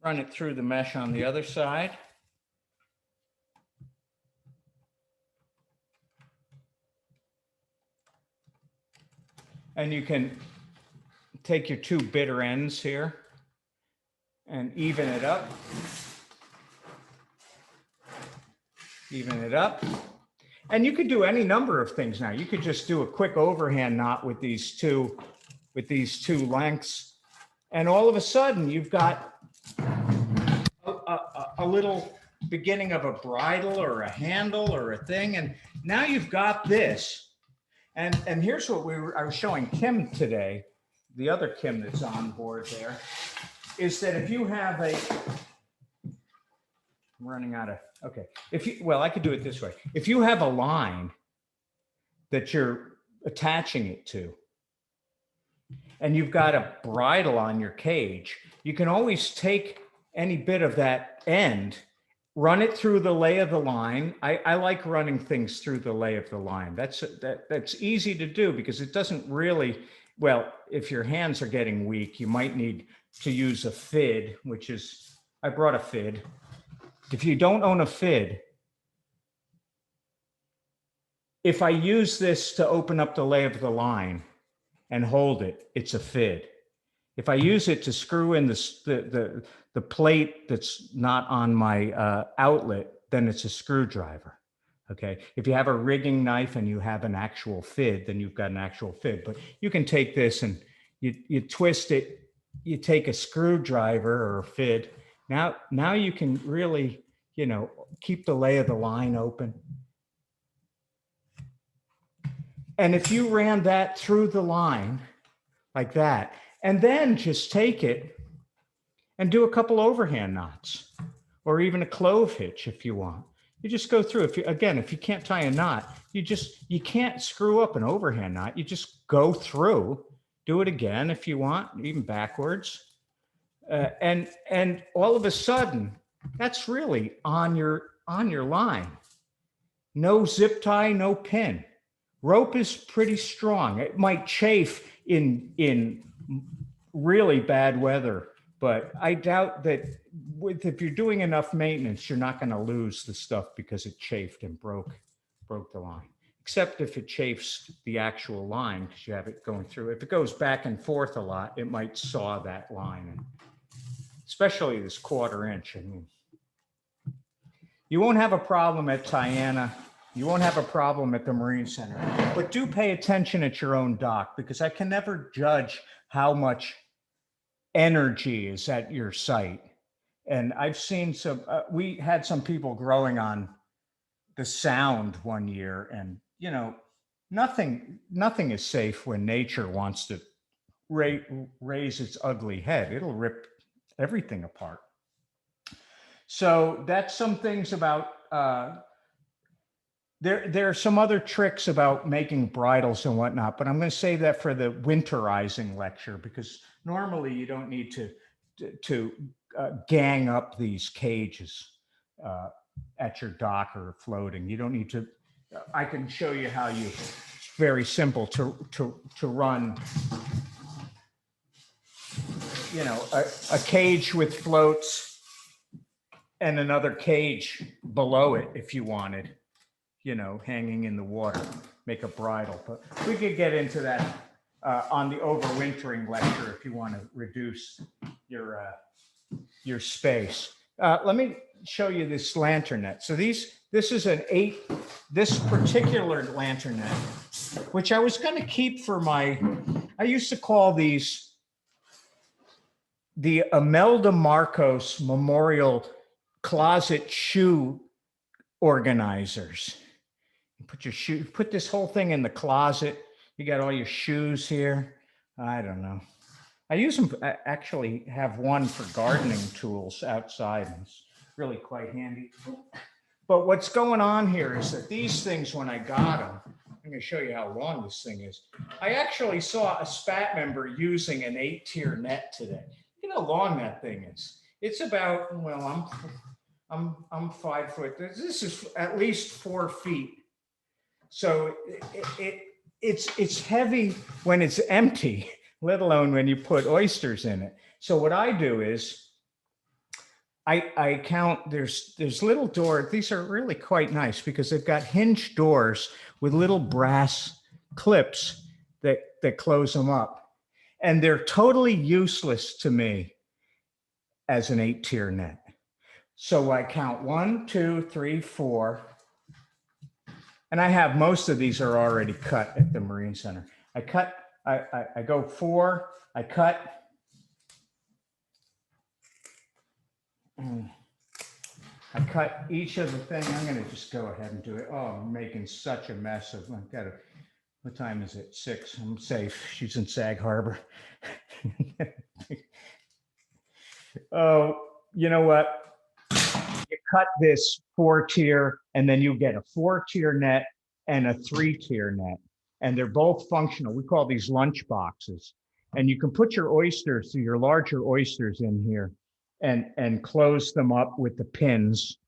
A: run it through the mesh on the other side. And you can take your 2 bitter ends here and even it up. Even it up. And you could do any number of things now. You could just do a quick overhand knot with these two lengths. And all of a sudden you've got a little beginning of a bridle or a handle or a thing. And now you've got this. And here's what I was showing Kim today, the other Kim that's on board there, is that if you have I'm running out of, okay. I could do it this way. If you have a line that you're attaching it to, and you've got a bridle on your cage, you can always take any bit of that end, run it through the lay of the line. I like running things through the lay of the line. That's easy to do, because it doesn't really, well, if your hands are getting weak, you might need to use a fid, which is, I brought a fid. If you don't own a fid, if I use this to open up the lay of the line and hold it, it's a fid. If I use it to screw in the plate that's not on my outlet, then it's a screwdriver. Okay. If you have a rigging knife and you have an actual fid, then you've got an actual fid. But you can take this and you twist it. You take a screwdriver or a fid. Now you can really, keep the lay of the line open. And if you ran that through the line like that, and then just take it and do a couple overhand knots, or even a clove hitch if you want. You just go through. If you can't tie a knot, you can't screw up an overhand knot. You just go through, do it again if you want, even backwards. And all of a sudden, that's really on your line. No zip tie, no pin. Rope is pretty strong. It might chafe in really bad weather, but I doubt that if you're doing enough maintenance, you're not going to lose the stuff because it chafed and broke the line. Except if it chafes the actual line because you have it going through. If it goes back and forth a lot, it might saw that line, and especially this 1/4 inch. I mean, you won't have a problem at Tiana. You won't have a problem at the Marine Center, but do pay attention at your own dock, because I can never judge how much energy is at your site. And I've seen we had some people growing on the Sound one year, and nothing is safe when nature wants to raise its ugly head. It'll rip everything apart. So that's some things about, there are some other tricks about making bridles and whatnot, but I'm going to save that for the winterizing lecture, because normally you don't need to gang up these cages at your dock or floating. You don't need to. I can show you how you. It's very simple to run. A cage with floats and another cage below it if you wanted. Hanging in the water, make a bridle. But we could get into that on the overwintering lecture if you want to reduce your space. Let me show you this lantern net. So this is this particular lantern net, which I was going to keep for I used to call these the Imelda Marcos Memorial Closet Shoe Organizers. Put this whole thing in the closet. You got all your shoes here. I don't know. I use them. I actually have one for gardening tools outside, and it's really quite handy. But what's going on here is that these things, when I got them, I'm going to show you how long this thing is. I actually saw a SPAT member using an 8-tier net today. You know how long that thing is. It's about, well, I'm 5 foot. This is at least 4 feet. So it's heavy when it's empty, let alone when you put oysters in it. So what I do is I count, there's little doors. These are really quite nice because they've got hinged doors with little brass clips that close them up. And they're totally useless to me as an 8-tier net. So I count 1, 2, 3, 4. And I have most of these are already cut at the Marine Center. I go 4, I cut. I cut each of the thing. I'm going to just go ahead and do it. Oh, I'm making such a mess of, I've got to, what time is it? 6. I'm safe. She's in Sag Harbor. Oh, you know what? You cut this 4-tier, and then you get a 4-tier net and a 3-tier net, and they're both functional. We call these lunch boxes, and you can put your oysters, so your larger oysters, in here, and close them up with the pins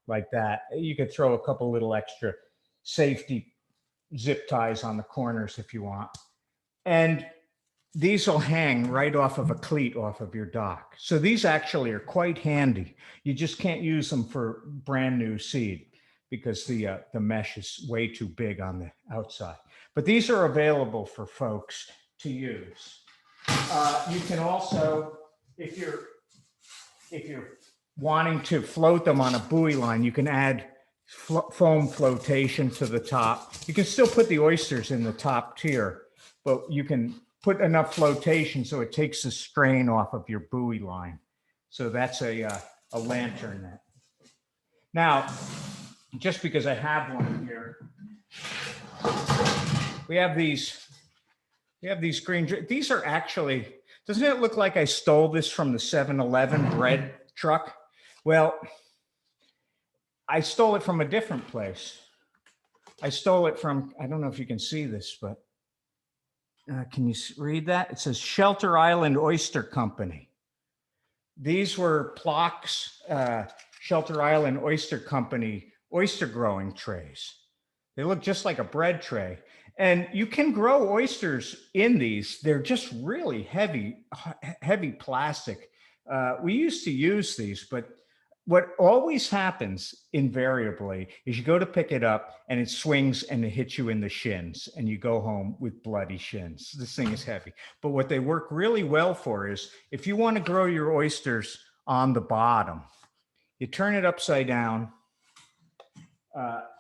A: like that. You could throw a couple little extra safety zip ties on the corners if you want, and these will hang right off of a cleat off of your dock. So these actually are quite handy. You just can't use them for brand new seed because the mesh is way too big on the outside. But these are available for folks to use. You can also, if you're wanting to float them on a buoy line, you can add foam flotation to the top. You can still put the oysters in the top tier, but you can put enough flotation so it takes the strain off of your buoy line. So that's a lantern net. Now, just because I have one here, we have these green, these are actually, doesn't it look like I stole this from the 7-Eleven bread truck? Well, I stole it from a different place. I stole it from, I don't know if you can see this, but can you read that? It says Shelter Island Oyster Company. These were Plock's Shelter Island Oyster Company oyster growing trays. They look just like a bread tray. And you can grow oysters in these. They're just really heavy plastic. We used to use these, but what always happens invariably is you go to pick it up and it swings and it hits you in the shins and you go home with bloody shins. This thing is heavy. But what they work really well for is if you want to grow your oysters on the bottom, you turn it upside down,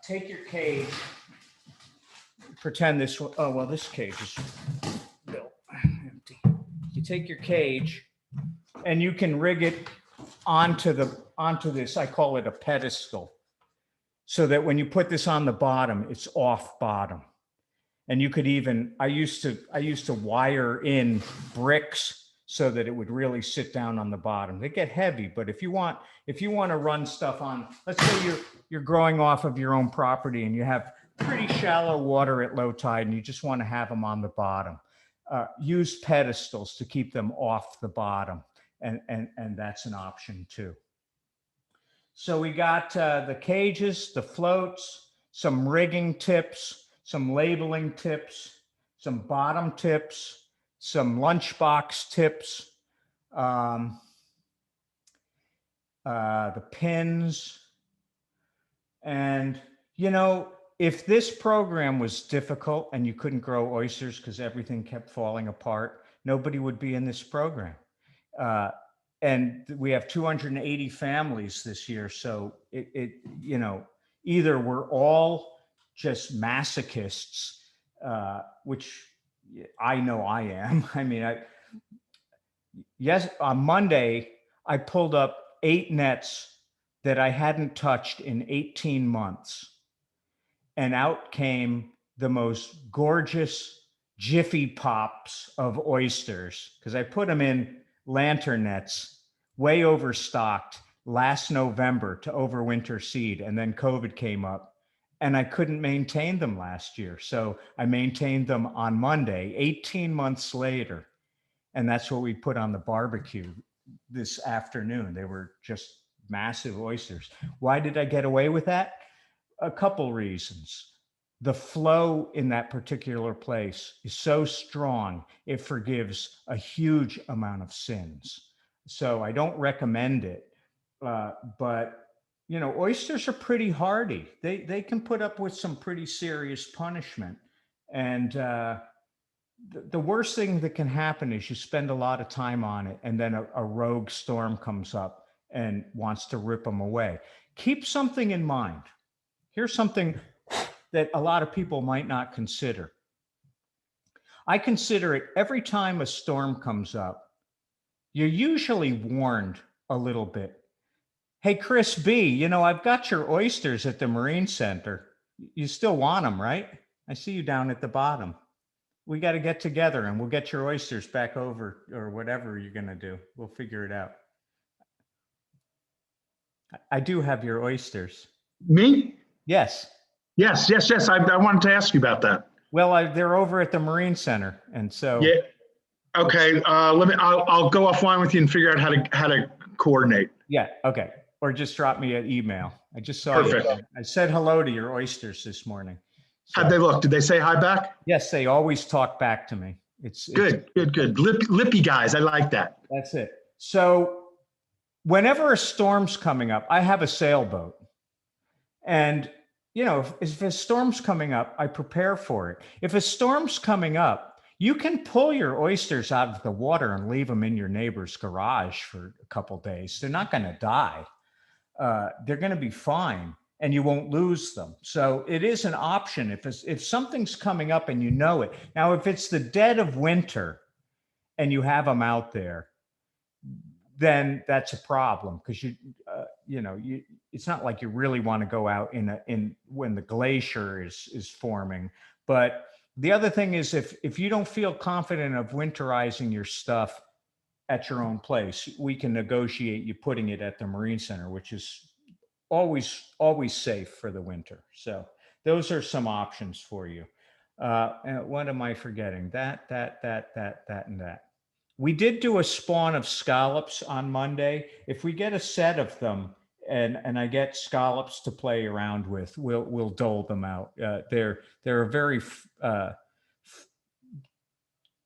A: take your cage, pretend this, oh, well, this cage is built empty. You take your cage and you can rig it onto this, I call it a pedestal, so that when you put this on the bottom, it's off bottom. And you could even, I used to wire in bricks so that it would really sit down on the bottom. They get heavy, but if you want to run stuff on, let's say you're growing off of your own property and you have pretty shallow water at low tide and you just want to have them on the bottom, use pedestals to keep them off the bottom. And that's an option too. So we got the cages, the floats, some rigging tips, some labeling tips, some bottom tips, some lunchbox tips, the pins. And, you know, if this program was difficult and you couldn't grow oysters because everything kept falling apart, nobody would be in this program. And we have 280 families this year. So you know, either we're all just masochists, which I know I am. I mean, yes, on Monday, I pulled up 8 nets that I hadn't touched in 18 months. And out came the most gorgeous Jiffy Pops of oysters, because I put them in lantern nets, way overstocked last November to overwinter seed. And then COVID came up and I couldn't maintain them last year. So I maintained them on Monday, 18 months later. And that's what we put on the barbecue this afternoon. They were just massive oysters. Why did I get away with that? A couple reasons. The flow in that particular place is so strong, it forgives a huge amount of sins. So I don't recommend it. But, you know, oysters are pretty hardy. They can put up with some pretty serious punishment. And the worst thing that can happen is you spend a lot of time on it and then a rogue storm comes up and wants to rip them away. Keep something in mind. Here's something that a lot of people might not consider. I consider it every time a storm comes up, you're usually warned a little bit. Hey, Chris B., you know, I've got your oysters at the Marine Center. You still want them, right? I see you down at the bottom. We got to get together and we'll get your oysters back over, or whatever you're going to do. We'll figure it out. I do have your oysters.
D: Me?
A: Yes.
D: Yes. I wanted to ask you about that.
A: Well, they're over at the Marine Center. And so.
D: Yeah. Okay. I'll go offline with you and figure out how to coordinate.
A: Yeah. Okay. Or just drop me an email. I just saw
D: Perfect.
A: I said hello to your oysters this morning. So,
D: How'd they look? Did they say hi back?
A: yes, they always talk back to me. It's
D: Good. Lippy guys. I like that.
A: That's it. So whenever a storm's coming up, I have a sailboat. And, you know, if a storm's coming up, I prepare for it. If a storm's coming up, you can pull your oysters out of the water and leave them in your neighbor's garage for a couple of days. They're not going to die. They're going to be fine and you won't lose them. So it is an option if something's coming up and you know it. Now, if it's the dead of winter and you have them out there, then that's a problem, because it's not like you really want to go out in when the glacier is forming. But the other thing is, if you don't feel confident of winterizing your stuff at your own place, we can negotiate you putting it at the Marine Center, which is always safe for the winter. So those are some options for you. And what am I forgetting? That, and that. We did do a spawn of scallops on Monday. If we get a set of them and I get scallops to play around with, we'll dole them out. They're a very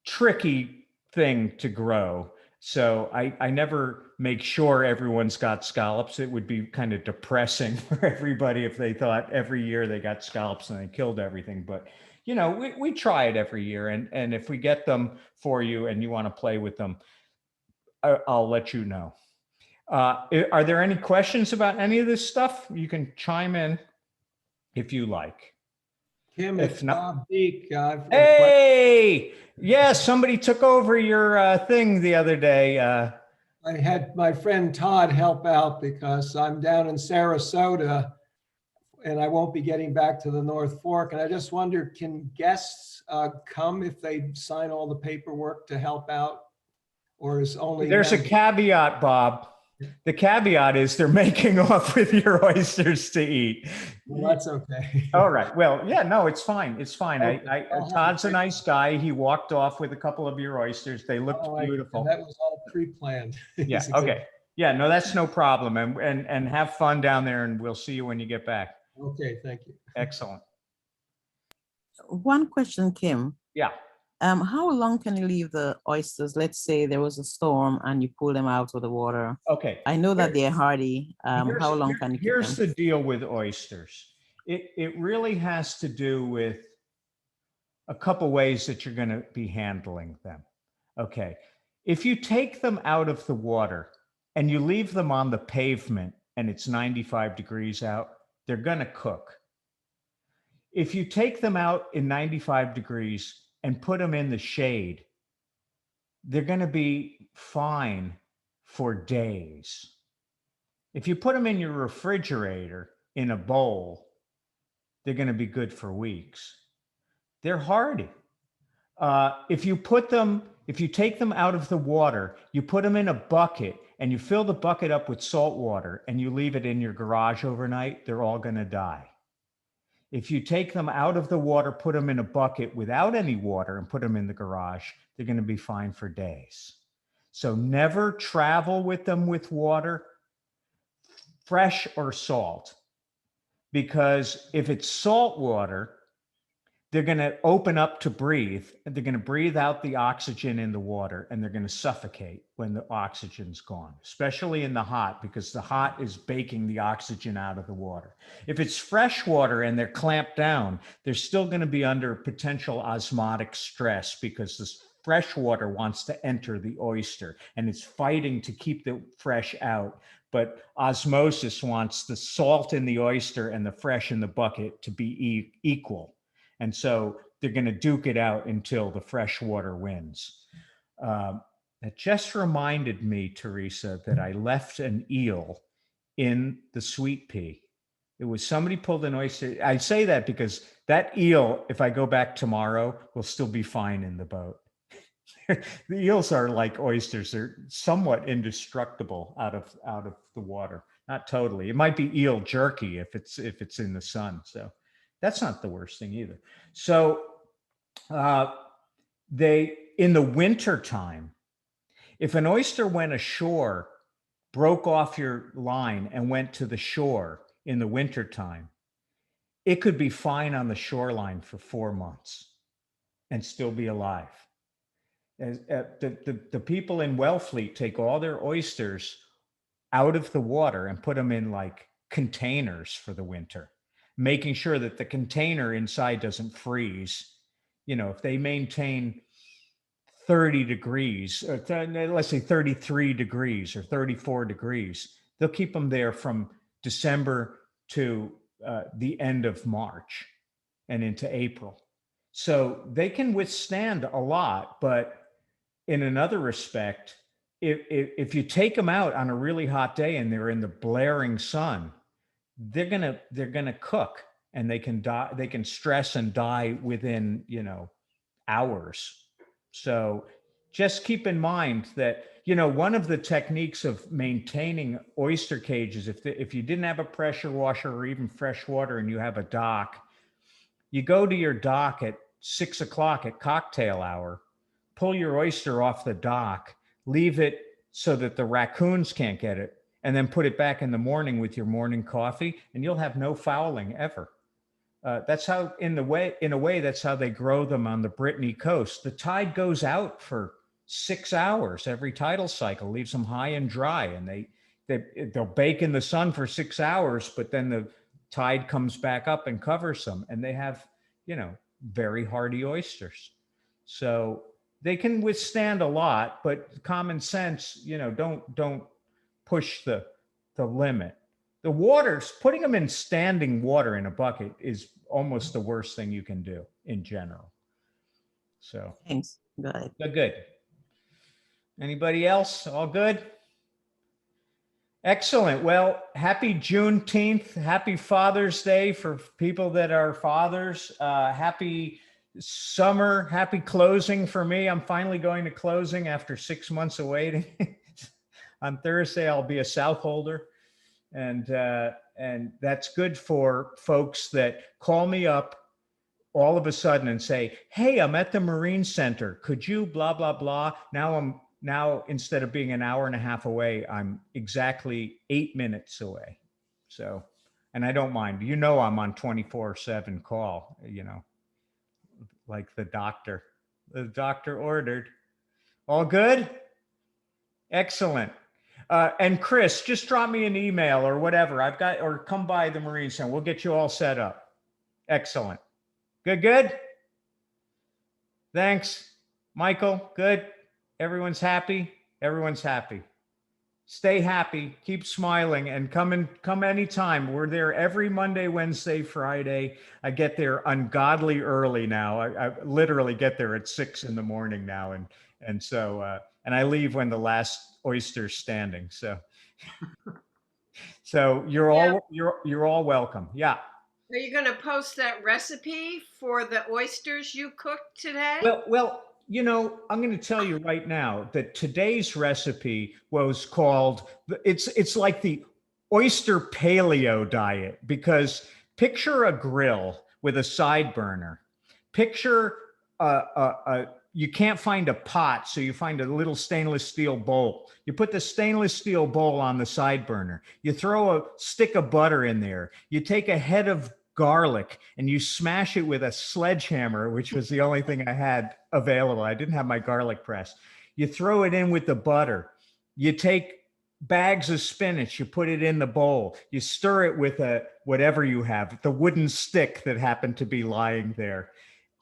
A: tricky thing to grow. So I never make sure everyone's got scallops. It would be kind of depressing for everybody if they thought every year they got scallops and they killed everything. But you know, we try it every year, and if we get them for you and you want to play with them, I'll let you know. Are there any questions about any of this stuff? You can chime in if you like.
E: Kim,
A: If
E: it's
A: not-
E: Bob Beek.
A: Hey, yeah, somebody took over your thing the other day.
E: I had my friend Todd help out because I'm down in Sarasota and I won't be getting back to the North Fork. And I just wondered, can guests come if they sign all the paperwork to help out? Or is only—
A: There's a caveat, Bob. The caveat is they're making off with your oysters to eat.
E: Well, that's okay.
A: All right. Well, yeah, no, it's fine. It's fine.
E: Okay.
A: Todd's a nice guy. He walked off with a couple of your oysters. They looked beautiful.
E: That was all pre-planned.
A: Yeah.
E: He's a good—
A: Okay. Yeah. No, that's no problem. And have fun down there. And we'll see you when you get back.
E: Okay, thank you.
A: Excellent.
F: One question, Kim.
A: Yeah.
F: How long can you leave the oysters? Let's say there was a storm and you pull them out of the water.
A: Okay.
F: I know that they're hardy. How long can you keep
A: Here's
F: them?
A: the deal with oysters. It really has to do with a couple ways that you're going to be handling them. Okay. If you take them out of the water and you leave them on the pavement and it's 95 degrees out, they're going to cook. If you take them out in 95 degrees and put them in the shade, they're going to be fine for days. If you put them in your refrigerator in a bowl, they're going to be good for weeks. They're hardy. If you take them out of the water, you put them in a bucket and you fill the bucket up with salt water and you leave it in your garage overnight, they're all going to die. If you take them out of the water, put them in a bucket without any water and put them in the garage, they're going to be fine for days. So never travel with them with water, fresh or salt, because if it's salt water, they're going to open up to breathe, and they're going to breathe out the oxygen in the water, and they're going to suffocate when the oxygen's gone, especially in the hot, because the hot is baking the oxygen out of the water. If it's fresh water and they're clamped down, they're still going to be under potential osmotic stress because this fresh water wants to enter the oyster and it's fighting to keep the fresh out. But osmosis wants the salt in the oyster and the fresh in the bucket to be equal. And so they're going to duke it out until the fresh water wins. That just reminded me, Teresa, that I left an eel in the sweet pea. It was somebody pulled an oyster. I say that because that eel, if I go back tomorrow, will still be fine in the boat. The eels are like oysters. They're somewhat indestructible out of the water. Not totally. It might be eel jerky if it's in the sun. So that's not the worst thing either. So in the winter time, if an oyster went ashore, broke off your line and went to the shore in the winter time, it could be fine on the shoreline for 4 months and still be alive. The people in Wellfleet take all their oysters out of the water and put them in like containers for the winter, making sure that the container inside doesn't freeze. You know, if they maintain 30 degrees, or let's say 33 degrees or 34 degrees, they'll keep them there from December to the end of March and into April. So they can withstand a lot, but in another respect, if you take them out on a really hot day and they're in the blaring sun, they're gonna cook and they can die. They can stress and die within hours. So just keep in mind that, one of the techniques of maintaining oyster cages, if you didn't have a pressure washer or even fresh water and you have a dock, you go to your dock at 6 o'clock at cocktail hour, pull your oyster off the dock, leave it so that the raccoons can't get it, and then put it back in the morning with your morning coffee, and you'll have no fouling ever. That's how, in a way, that's how they grow them on the Brittany coast. The tide goes out for 6 hours every tidal cycle, leaves them high and dry, and they'll bake in the sun for 6 hours, but then the tide comes back up and covers them, and they have, very hardy oysters. So they can withstand a lot, but common sense, don't push the limit. The waters, putting them in standing water in a bucket is almost the worst thing you can do in general. So
F: Thanks. Good.
A: good. Anybody else? All good? Excellent. Well, happy Juneteenth. Happy Father's Day for people that are fathers. Happy summer. Happy closing for me. I'm finally going to closing after 6 months of waiting. On Thursday, I'll be a Southolder. And that's good for folks that call me up all of a sudden and say, hey, I'm at the Marine Center. Could you blah, blah, blah. Now, instead of being an hour and a half away, I'm exactly 8 minutes away. So, and I don't mind, I'm on 24/7 call, like the doctor ordered. All good? Excellent. And Chris, just drop me an email or whatever or come by the Marine Center. We'll get you all set up. Excellent. Good. Thanks. Michael, good. Everyone's happy. Stay happy, keep smiling, and come anytime. We're there every Monday, Wednesday, Friday. I get there ungodly early now. I literally get there at 6 in the morning now. And so I leave when the last oyster's standing. So you're all welcome. Yeah.
G: Are you going to post that recipe for the oysters you cooked today?
A: Well, I'm going to tell you right now that today's recipe was called, it's like the oyster paleo diet, because picture a grill with a side burner. Picture you can't find a pot, so you find a little stainless steel bowl. You put the stainless steel bowl on the side burner. You throw a stick of butter in there. You take a head of garlic and you smash it with a sledgehammer, which was the only thing I had available. I didn't have my garlic press. You throw it in with the butter. You take bags of spinach, you put it in the bowl. You stir it with whatever you have, the wooden stick that happened to be lying there.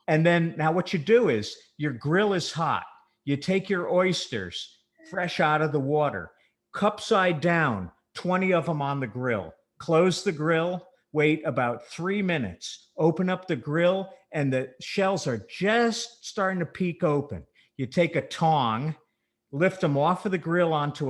A: And then now what you do is your grill is hot. You take your oysters fresh out of the water, cup side down, 20 of them on the grill. Close the grill, wait about 3 minutes, open up the grill, and the shells are just starting to peek open. You take a tong, lift them off of the grill onto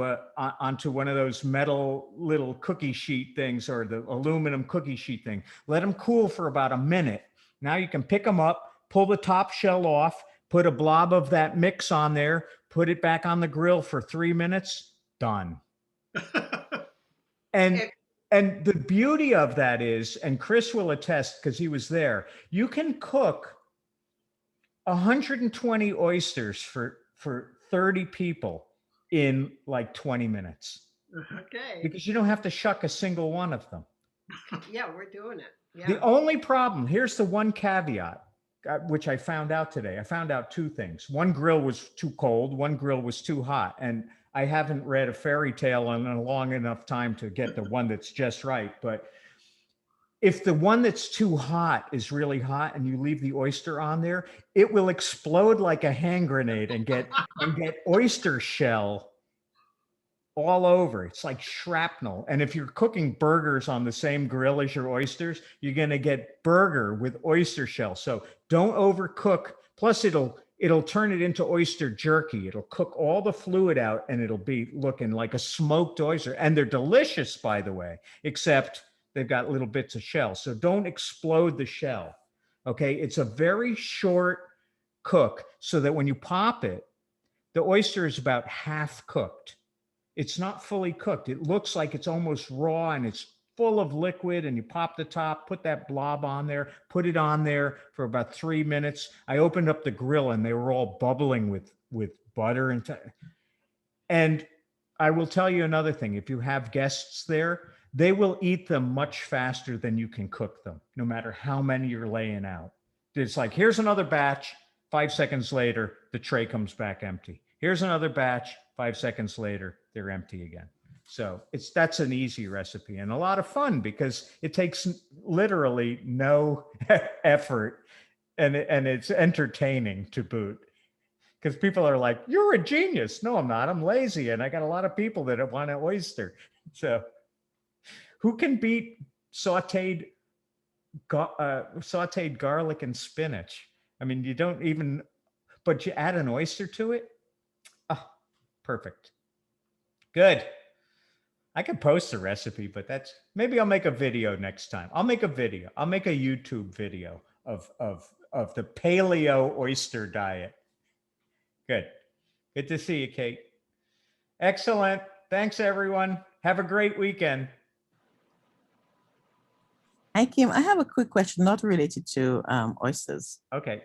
A: one of those metal little cookie sheet things, or the aluminum cookie sheet thing. Let them cool for about a minute. Now you can pick them up, pull the top shell off, put a blob of that mix on there, put it back on the grill for 3 minutes, done. And the beauty of that is, and Chris will attest because he was there, you can cook 120 oysters for 30 people in like 20 minutes.
G: Okay.
A: Because you don't have to shuck a single one of them.
G: Yeah, we're doing it. Yeah.
A: The only problem, here's the one caveat, which I found out today. I found out two things. One grill was too cold, one grill was too hot. And I haven't read a fairy tale in a long enough time to get the one that's just right. But if the one that's too hot is really hot and you leave the oyster on there, it will explode like a hand grenade and get oyster shell all over. It's like shrapnel. And if you're cooking burgers on the same grill as your oysters, you're going to get burger with oyster shell. So don't overcook. Plus it'll turn it into oyster jerky. It'll cook all the fluid out and it'll be looking like a smoked oyster. And they're delicious, by the way, except they've got little bits of shell. So don't explode the shell. Okay. It's a very short cook so that when you pop it, the oyster is about half cooked. It's not fully cooked. It looks like it's almost raw and it's full of liquid, and you pop the top, put that blob on there, put it on there for about 3 minutes. I opened up the grill and they were all bubbling with butter and I will tell you another thing. If you have guests there, they will eat them much faster than you can cook them, no matter how many you're laying out. It's like, here's another batch. 5 seconds later, the tray comes back empty. Here's another batch. 5 seconds later, they're empty again. So that's an easy recipe and a lot of fun because it takes literally no effort and it's entertaining to boot. Because people are like, you're a genius. No, I'm not. I'm lazy. And I got a lot of people that want an oyster. So who can beat sauteed garlic and spinach? I mean, you don't even, but you add an oyster to it. Oh, perfect. Good. I could post the recipe, but maybe I'll make a video next time. I'll make a video. I'll make a YouTube video of the paleo oyster diet. Good. Good to see you, Kate. Excellent. Thanks, everyone. Have a great weekend.
F: Hi, Kim. I have a quick question, not related to oysters.
A: Okay.